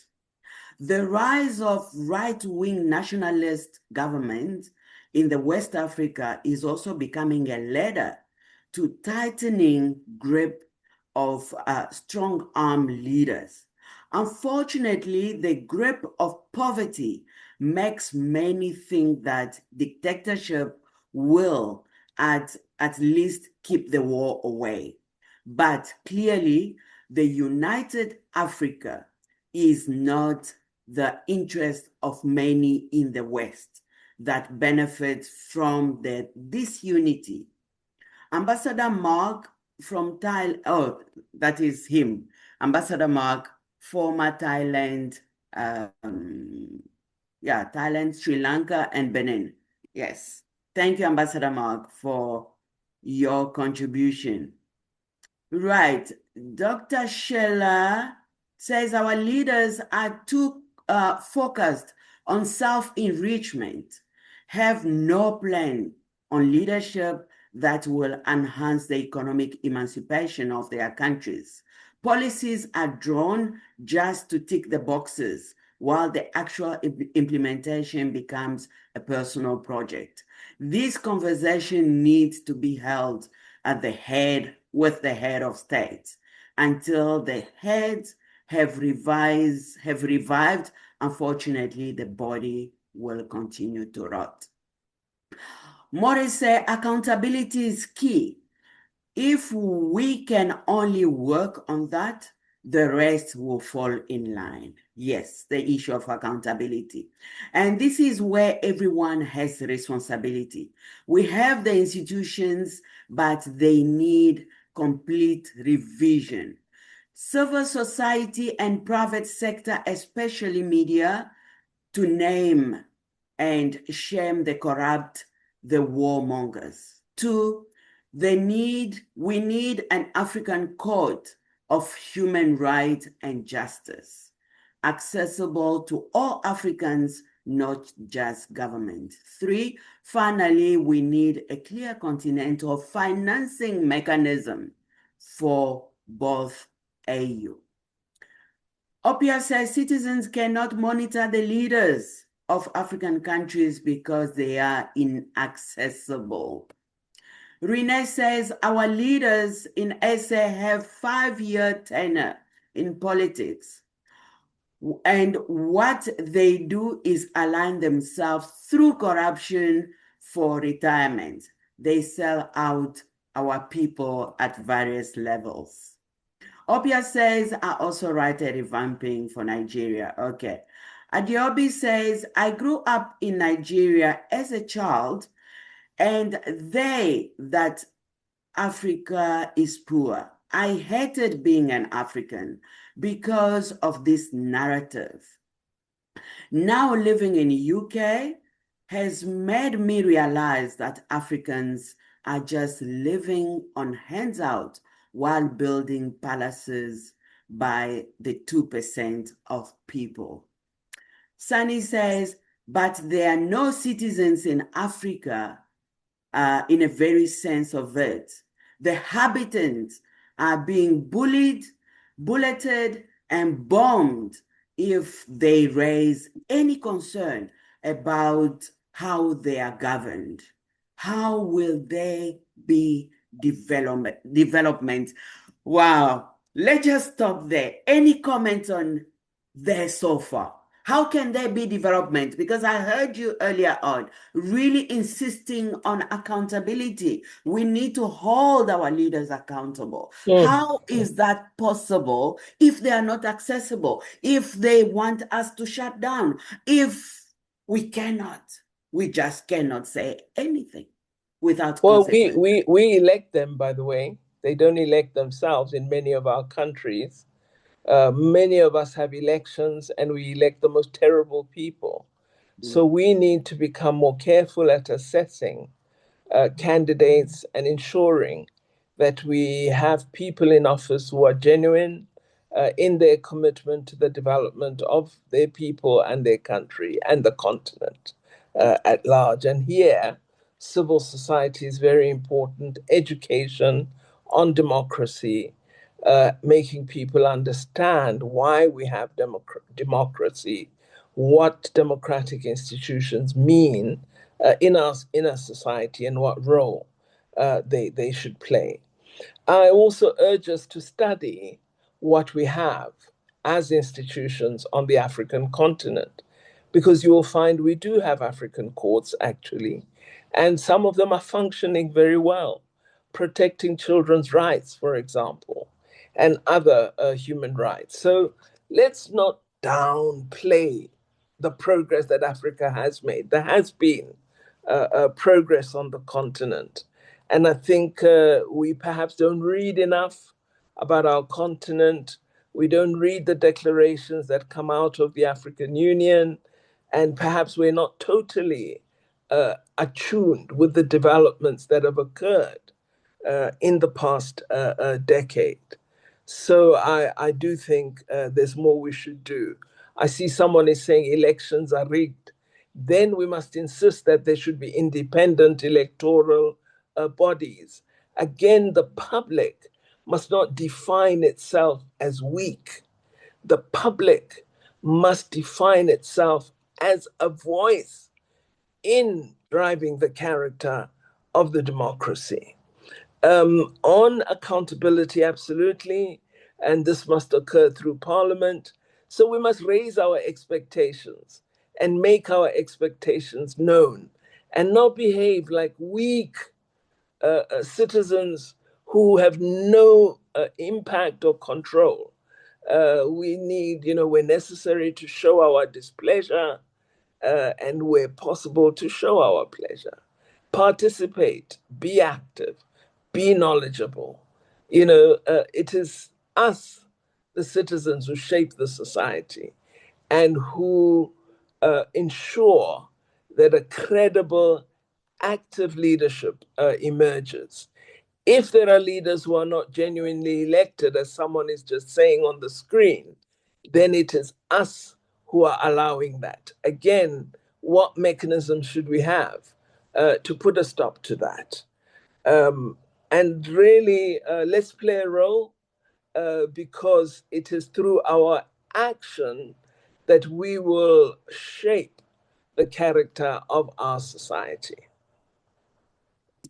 The rise of right-wing nationalist governments in the West Africa is also becoming a ladder to tightening grip of strong-arm leaders. Unfortunately, the grip of poverty makes many think that dictatorship will at least keep the war away. But clearly, the united Africa is not the interest of many in the West that benefits from the disunity. Ambassador Mark from Thailand, oh, that is him, Ambassador Mark, former Thailand, Thailand, Sri Lanka, and Benin. Yes. Thank you, Ambassador Mark, for your contribution. Right. Dr. Scheller says our leaders are too focused on self-enrichment, have no plan on leadership that will enhance the economic emancipation of their countries. Policies are drawn just to tick the boxes, while the actual implementation becomes a personal project. This conversation needs to be held with the head of state until the heads have revived. Unfortunately, the body will continue to rot. Morris said accountability is key. If we can only work on that, the rest will fall in line. Yes, the issue of accountability. And this is where everyone has responsibility. We have the institutions, but they need complete revision. Civil society and private sector, especially media, to name and shame the corrupt, the warmongers. Two, we need an African code of human rights and justice, accessible to all Africans, not just government. Three, finally, we need a clear continental financing mechanism for both AU. Opia says citizens cannot monitor the leaders of African countries because they are inaccessible. Renee says our leaders in SA have 5-year tenure in politics. And what they do is align themselves through corruption for retirement. They sell out our people at various levels. Opia says, I also write a revamping for Nigeria. Okay. Adiobi says, I grew up in Nigeria as a child, and that Africa is poor. I hated being an African because of this narrative. Now living in the UK has made me realize that Africans are just living on handout while building palaces by the 2% of people. Sunny says, but there are no citizens in Africa in a very sense of it. The inhabitants are being bulleted, and bombed if they raise any concern about how they are governed. How will they be development? Wow. Let's just stop there. Any comments on there so far? How can there be development? Because I heard you earlier on really insisting on accountability. We need to hold our leaders accountable. How is that possible if they are not accessible? If they want us to shut down? If we just cannot say anything without Well, consequence. we elect them, by the way. They don't elect themselves in many of our countries. Many of us have elections and we elect the most terrible people. So we need to become more careful at assessing candidates and ensuring that we have people in office who are genuine in their commitment to the development of their people and their country and the continent at large. And here, civil society is very important, education on democracy, making people understand why we have democracy, what democratic institutions mean in a society, and what role they should play. I also urge us to study what we have as institutions on the African continent, because you will find we do have African courts actually, and some of them are functioning very well, protecting children's rights, for example, and other human rights. So let's not downplay the progress that Africa has made. There has been progress on the continent. And I think we perhaps don't read enough about our continent. We don't read the declarations that come out of the African Union. And perhaps we're not totally attuned with the developments that have occurred in the past decade. So I do think there's more we should do. I see someone is saying elections are rigged. Then we must insist that there should be independent electoral bodies. Again, the public must not define itself as weak. The public must define itself as a voice in driving the character of the democracy. On accountability, absolutely, and this must occur through Parliament. So we must raise our expectations and make our expectations known and not behave like weak citizens who have no impact or control. We need, where necessary, to show our displeasure and where possible to show our pleasure. Participate, be active, be knowledgeable. It is us, the citizens, who shape the society and who ensure that a credible, active leadership emerges. If there are leaders who are not genuinely elected, as someone is just saying on the screen, then it is us who are allowing that. Again, what mechanisms should we have to put a stop to that? And really, let's play a role because it is through our action that we will shape the character of our society.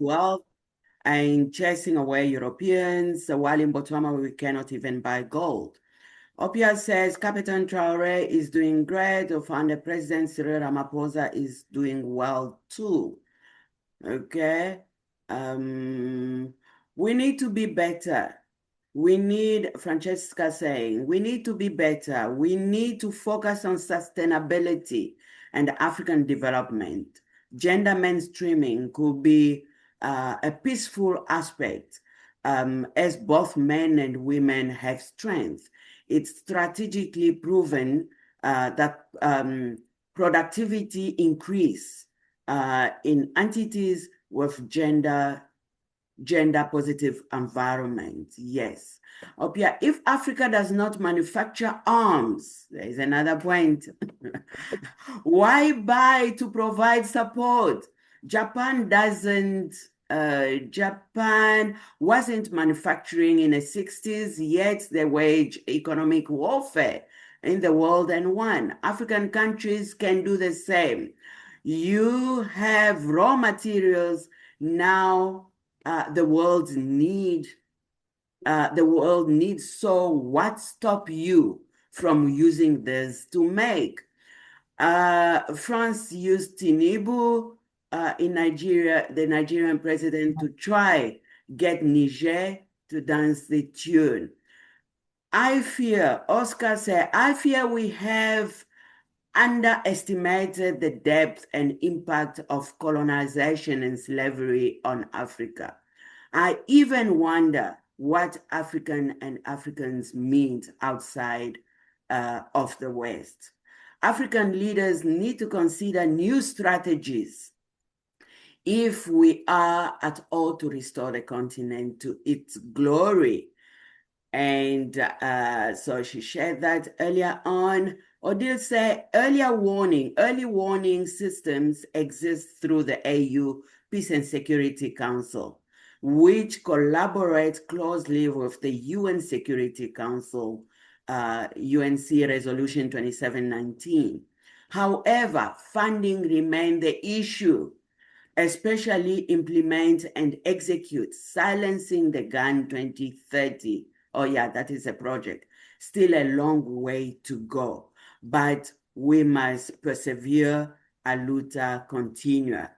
Well, and chasing away Europeans, while in Botswana we cannot even buy gold. Opia says Captain Traore is doing great. Under President Cyril Ramaphosa is doing well too. Okay. We need to be better. We need, Francesca saying, we need to be better. We need to focus on sustainability and African development. Gender mainstreaming could be a peaceful aspect as both men and women have strength. It's strategically proven that productivity increase in entities with gender positive environment. Yes. Opia, if Africa does not manufacture arms, there is another point. Why buy to provide support? Japan wasn't manufacturing in the 60s, yet they wage economic warfare in the world and won. African countries can do the same. You have raw materials now. The world needs. So what stop you from using this to make? France used Tinubu in Nigeria, the Nigerian president, to try get Niger to dance the tune. Oscar said, I fear we have underestimated the depth and impact of colonization and slavery on Africa. I even wonder what African and Africans mean outside of the West. African leaders need to consider new strategies if we are at all to restore the continent to its glory. And so she shared that earlier on. Odile said early warning systems exist through the AU Peace and Security Council, which collaborates closely with the UN Security Council, UNC Resolution 2719. However, funding remains the issue, especially implement and execute Silencing the Gun 2030. Oh yeah, that is a project. Still a long way to go, but we must persevere, a luta continua.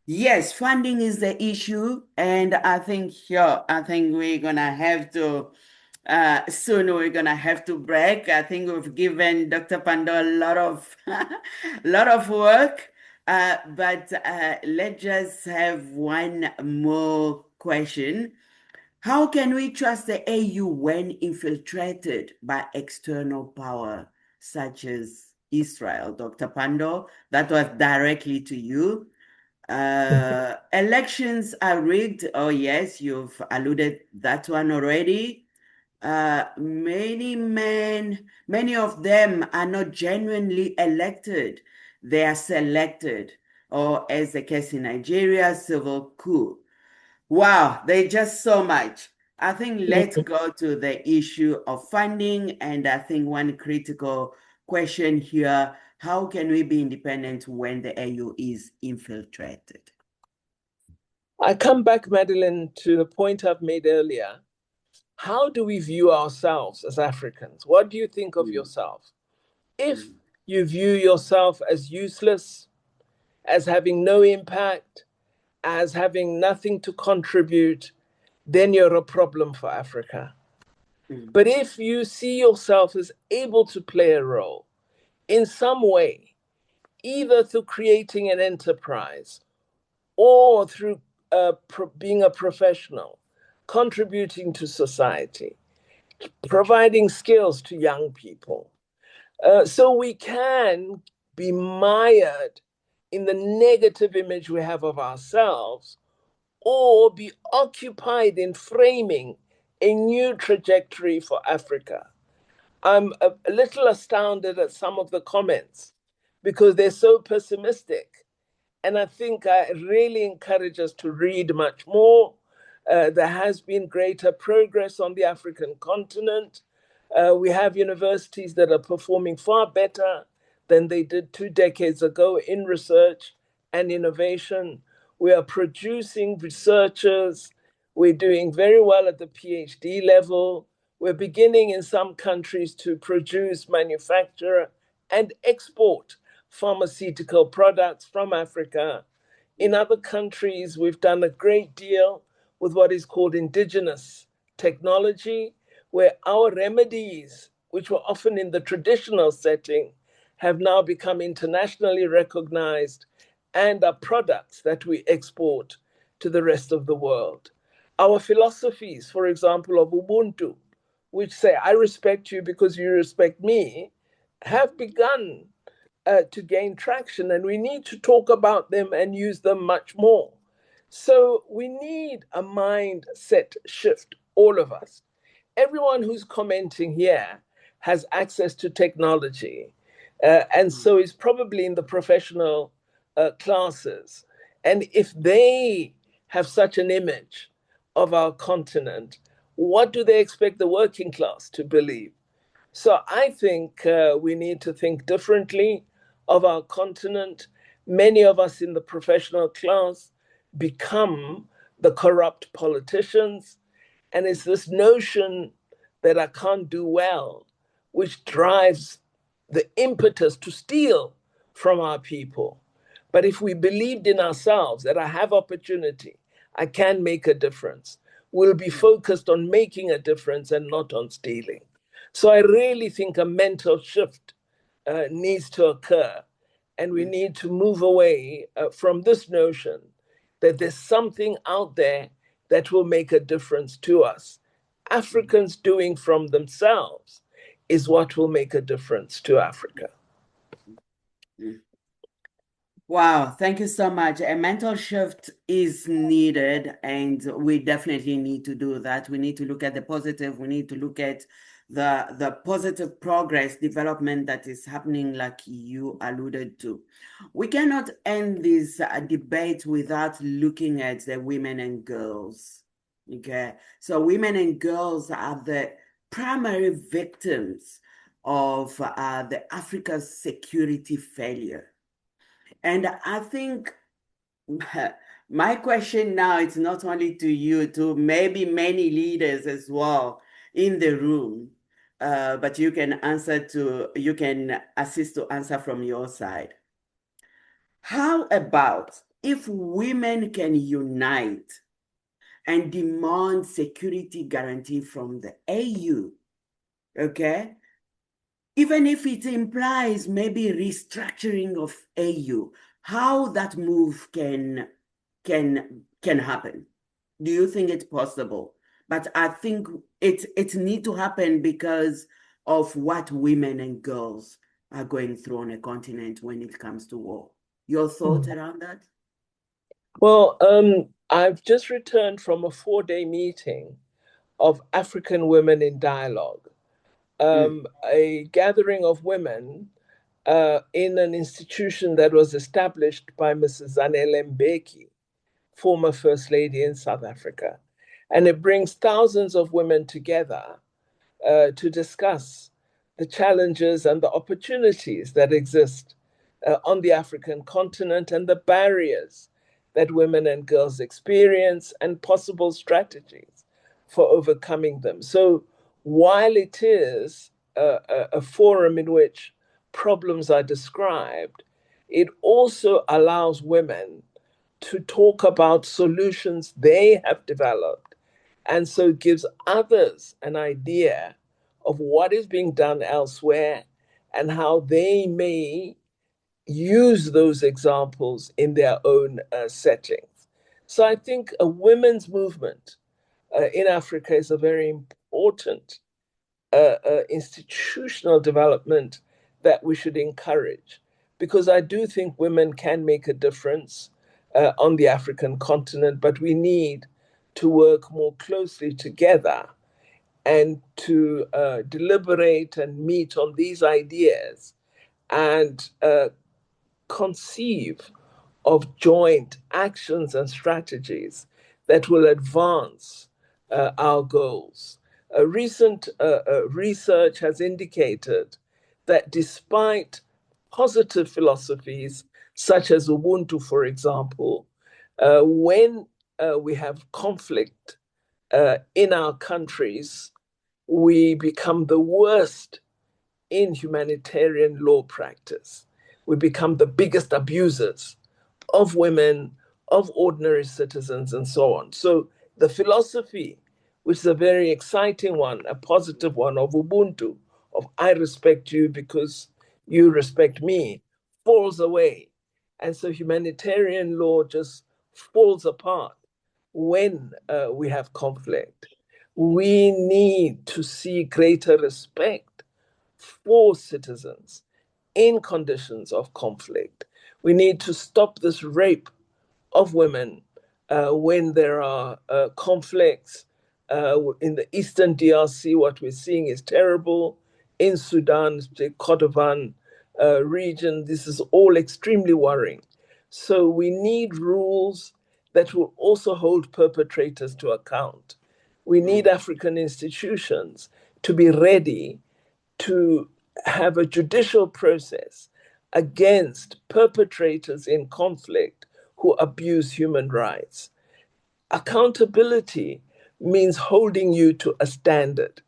Yes, funding is the issue, and I think we're gonna have to soon we're gonna have to break. I think we've given Dr. Pandor a lot of lot of work, but let's just have one more question. How can we trust the AU when infiltrated by external power such as Israel? Dr. Pandor, that was directly to you. Elections are rigged. Oh, yes, you've alluded that one already. Many of them are not genuinely elected. They are selected, or as the case in Nigeria, civil coup. Wow, there's just so much. I think let's go to the issue of funding. And I think one critical question here, how can we be independent when the AU is infiltrated? I come back, Madeleine, to the point I've made earlier. How do we view ourselves as Africans? What do you think of yourself? If you view yourself as useless, as having no impact, as having nothing to contribute, then you're a problem for Africa. But if you see yourself as able to play a role in some way, either through creating an enterprise or through being a professional, contributing to society, providing skills to young people, so we can be mired in the negative image we have of ourselves, or be occupied in framing a new trajectory for Africa. I'm a little astounded at some of the comments because they're so pessimistic. And I think I really encourage us to read much more. There has been greater progress on the African continent. We have universities that are performing far better than they did 2 decades ago in research and innovation. We are producing researchers. We're doing very well at the PhD level. We're beginning in some countries to produce, manufacture, and export pharmaceutical products from Africa. In other countries, we've done a great deal with what is called indigenous technology, where our remedies, which were often in the traditional setting, have now become internationally recognized and are products that we export to the rest of the world. Our philosophies, for example, of Ubuntu, which say, I respect you because you respect me, have begun to gain traction, and we need to talk about them and use them much more. So we need a mindset shift, all of us. Everyone who's commenting here has access to technology, and so is probably in the professional classes. And if they have such an image of our continent, what do they expect the working class to believe? So I think we need to think differently of our continent. Many of us in the professional class become the corrupt politicians. And it's this notion that I can't do well, which drives the impetus to steal from our people. But if we believed in ourselves that I have opportunity, I can make a difference, we'll be focused on making a difference and not on stealing. So I really think a mental shift needs to occur. And we need to move away from this notion that there's something out there that will make a difference to us. Africans doing from themselves is what will make a difference to Africa. Wow, thank you so much. A mental shift is needed, and we definitely need to do that. We need to look at the positive. We need to look at the positive progress, development that is happening, like you alluded to. We cannot end this debate without looking at the women and girls. Okay, so women and girls are the primary victims of the Africa's security failure. And I think my question now is not only to you, to maybe many leaders as well in the room, but you can assist to answer from your side. How about if women can unite and demand security guarantee from the AU, okay? Even if it implies maybe restructuring of AU, how that move can happen? Do you think it's possible? But I think it need to happen because of what women and girls are going through on a continent when it comes to war. Your thoughts around that? Well, I've just returned from a 4-day meeting of African Women in Dialogue, a gathering of women in an institution that was established by Mrs. Madelein Mkunu, former First Lady in South Africa. And it brings thousands of women together to discuss the challenges and the opportunities that exist on the African continent and the barriers that women and girls experience and possible strategies for overcoming them. So while it is a forum in which problems are described, it also allows women to talk about solutions they have developed, and so gives others an idea of what is being done elsewhere and how they may use those examples in their own settings. So I think a women's movement in Africa is a very important institutional development that we should encourage, because I do think women can make a difference on the African continent, but we need to work more closely together and to deliberate and meet on these ideas and conceive of joint actions and strategies that will advance our goals. Recent research has indicated that despite positive philosophies such as Ubuntu, for example, when we have conflict in our countries, we become the worst in humanitarian law practice. We become the biggest abusers of women, of ordinary citizens, and so on. So the philosophy, which is a very exciting one, a positive one of Ubuntu, of I respect you because you respect me, falls away. And so humanitarian law just falls apart when we have conflict. We need to see greater respect for citizens in conditions of conflict. We need to stop this rape of women when there are conflicts. In the Eastern DRC, what we're seeing is terrible. In Sudan, the Kordofan region, this is all extremely worrying. So we need rules that will also hold perpetrators to account. We need African institutions to be ready to have a judicial process against perpetrators in conflict who abuse human rights. Accountability means holding you to a standard.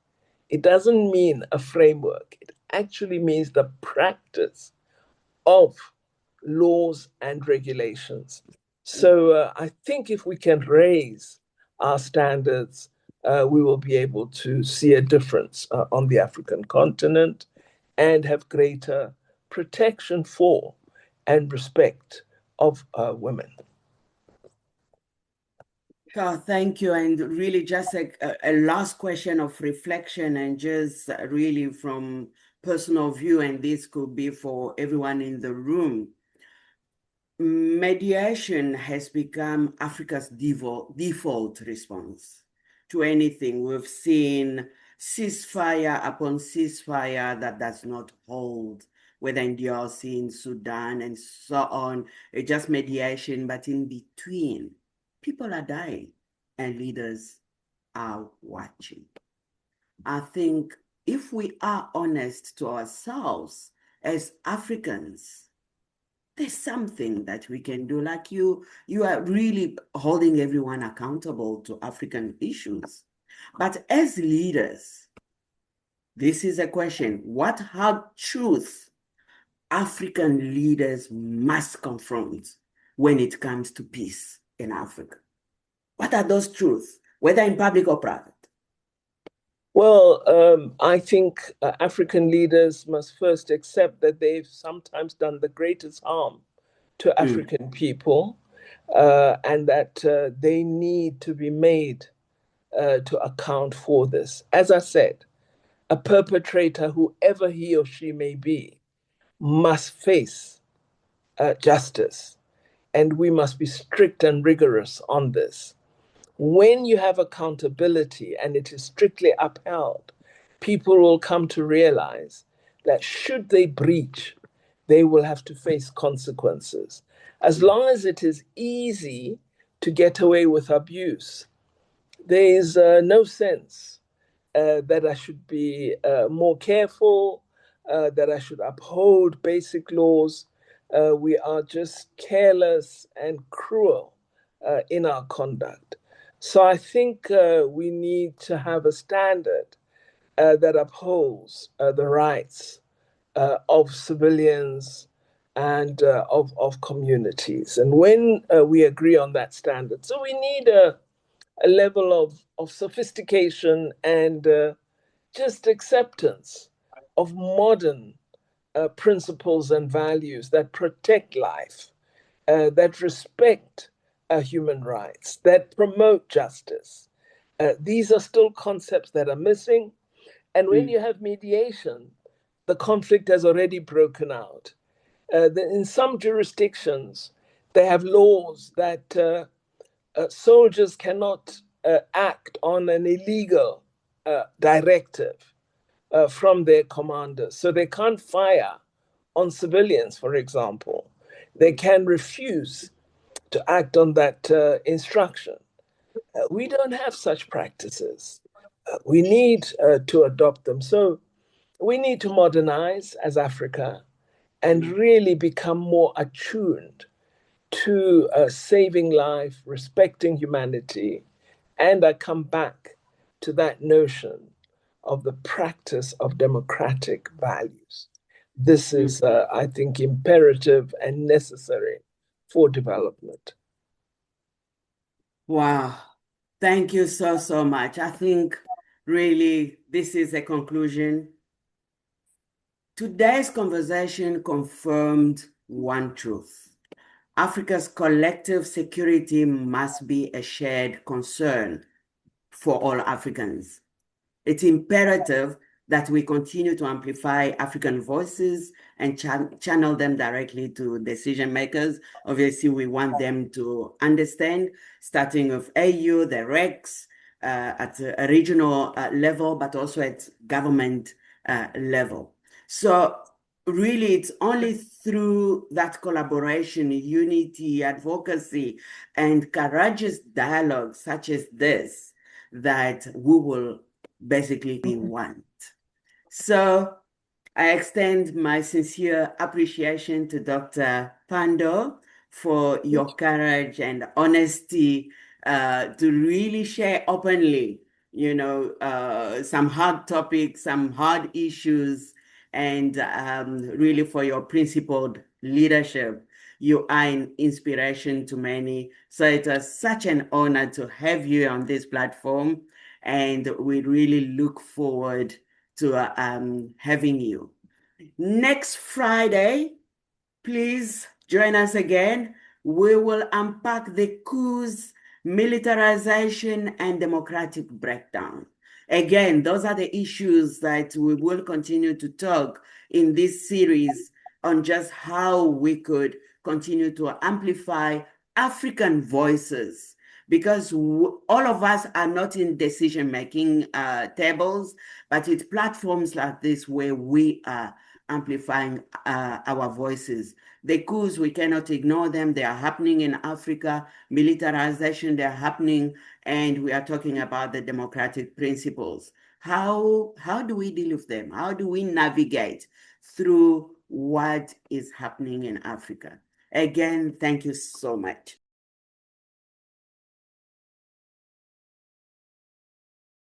It doesn't mean a framework. It actually means the practice of laws and regulations. So I think if we can raise our standards, we will be able to see a difference on the African continent and have greater protection for and respect of women. Oh, thank you. And really just a last question of reflection and just really from personal view, and this could be for everyone in the room. Mediation has become Africa's default response to anything. We've seen ceasefire upon ceasefire that does not hold, whether in DRC, in Sudan, and so on. It's just mediation, but in between, people are dying and leaders are watching. I think if we are honest to ourselves as Africans, there's something that we can do. Like you are really holding everyone accountable to African issues. But as leaders, this is a question: what hard truth African leaders must confront when it comes to peace in Africa? What are those truths, whether in public or private? Well, I think African leaders must first accept that they've sometimes done the greatest harm to African people, and that they need to be made to account for this. As I said, a perpetrator, whoever he or she may be, must face justice, and we must be strict and rigorous on this. When you have accountability and it is strictly upheld, people will come to realize that should they breach, they will have to face consequences. As long as it is easy to get away with abuse, there is no sense that I should be more careful, that I should uphold basic laws. We are just careless and cruel in our conduct. So I think we need to have a standard that upholds the rights of civilians and of communities. And when we agree on that standard, so we need a level of sophistication and just acceptance of modern principles and values that protect life, that respect human rights, that promote justice. These are still concepts that are missing. And when you have mediation, the conflict has already broken out. In some jurisdictions, they have laws that soldiers cannot act on an illegal directive from their commanders. So they can't fire on civilians, for example. They can refuse to act on that instruction. We don't have such practices. We need to adopt them. So we need to modernize as Africa and really become more attuned to saving life, respecting humanity. And I come back to that notion of the practice of democratic values. This is, I think, imperative and necessary for development. Wow. Thank you so, so much. I think really this is a conclusion. Today's conversation confirmed one truth. Africa's collective security must be a shared concern for all Africans. It's imperative that we continue to amplify African voices and channel them directly to decision makers. Obviously, we want them to understand, starting with AU, the REX, at a regional level, but also at government level. So really, it's only through that collaboration, unity, advocacy, and courageous dialogue such as this that we will basically be one. So I extend my sincere appreciation to Dr. Pandor for your courage and honesty to really share openly, some hard topics, some hard issues, and really for your principled leadership. You are an inspiration to many. So it was such an honor to have you on this platform, and we really look forward to having you. Next Friday, please join us again. We will unpack the coups, militarization, and democratic breakdown. Again, those are the issues that we will continue to talk in this series on just how we could continue to amplify African voices, because all of us are not in decision-making tables, but it's platforms like this where we are amplifying our voices. The coups, we cannot ignore them. They are happening in Africa. Militarization, they're happening. And we are talking about the democratic principles. How do we deal with them? How do we navigate through what is happening in Africa? Again, thank you so much.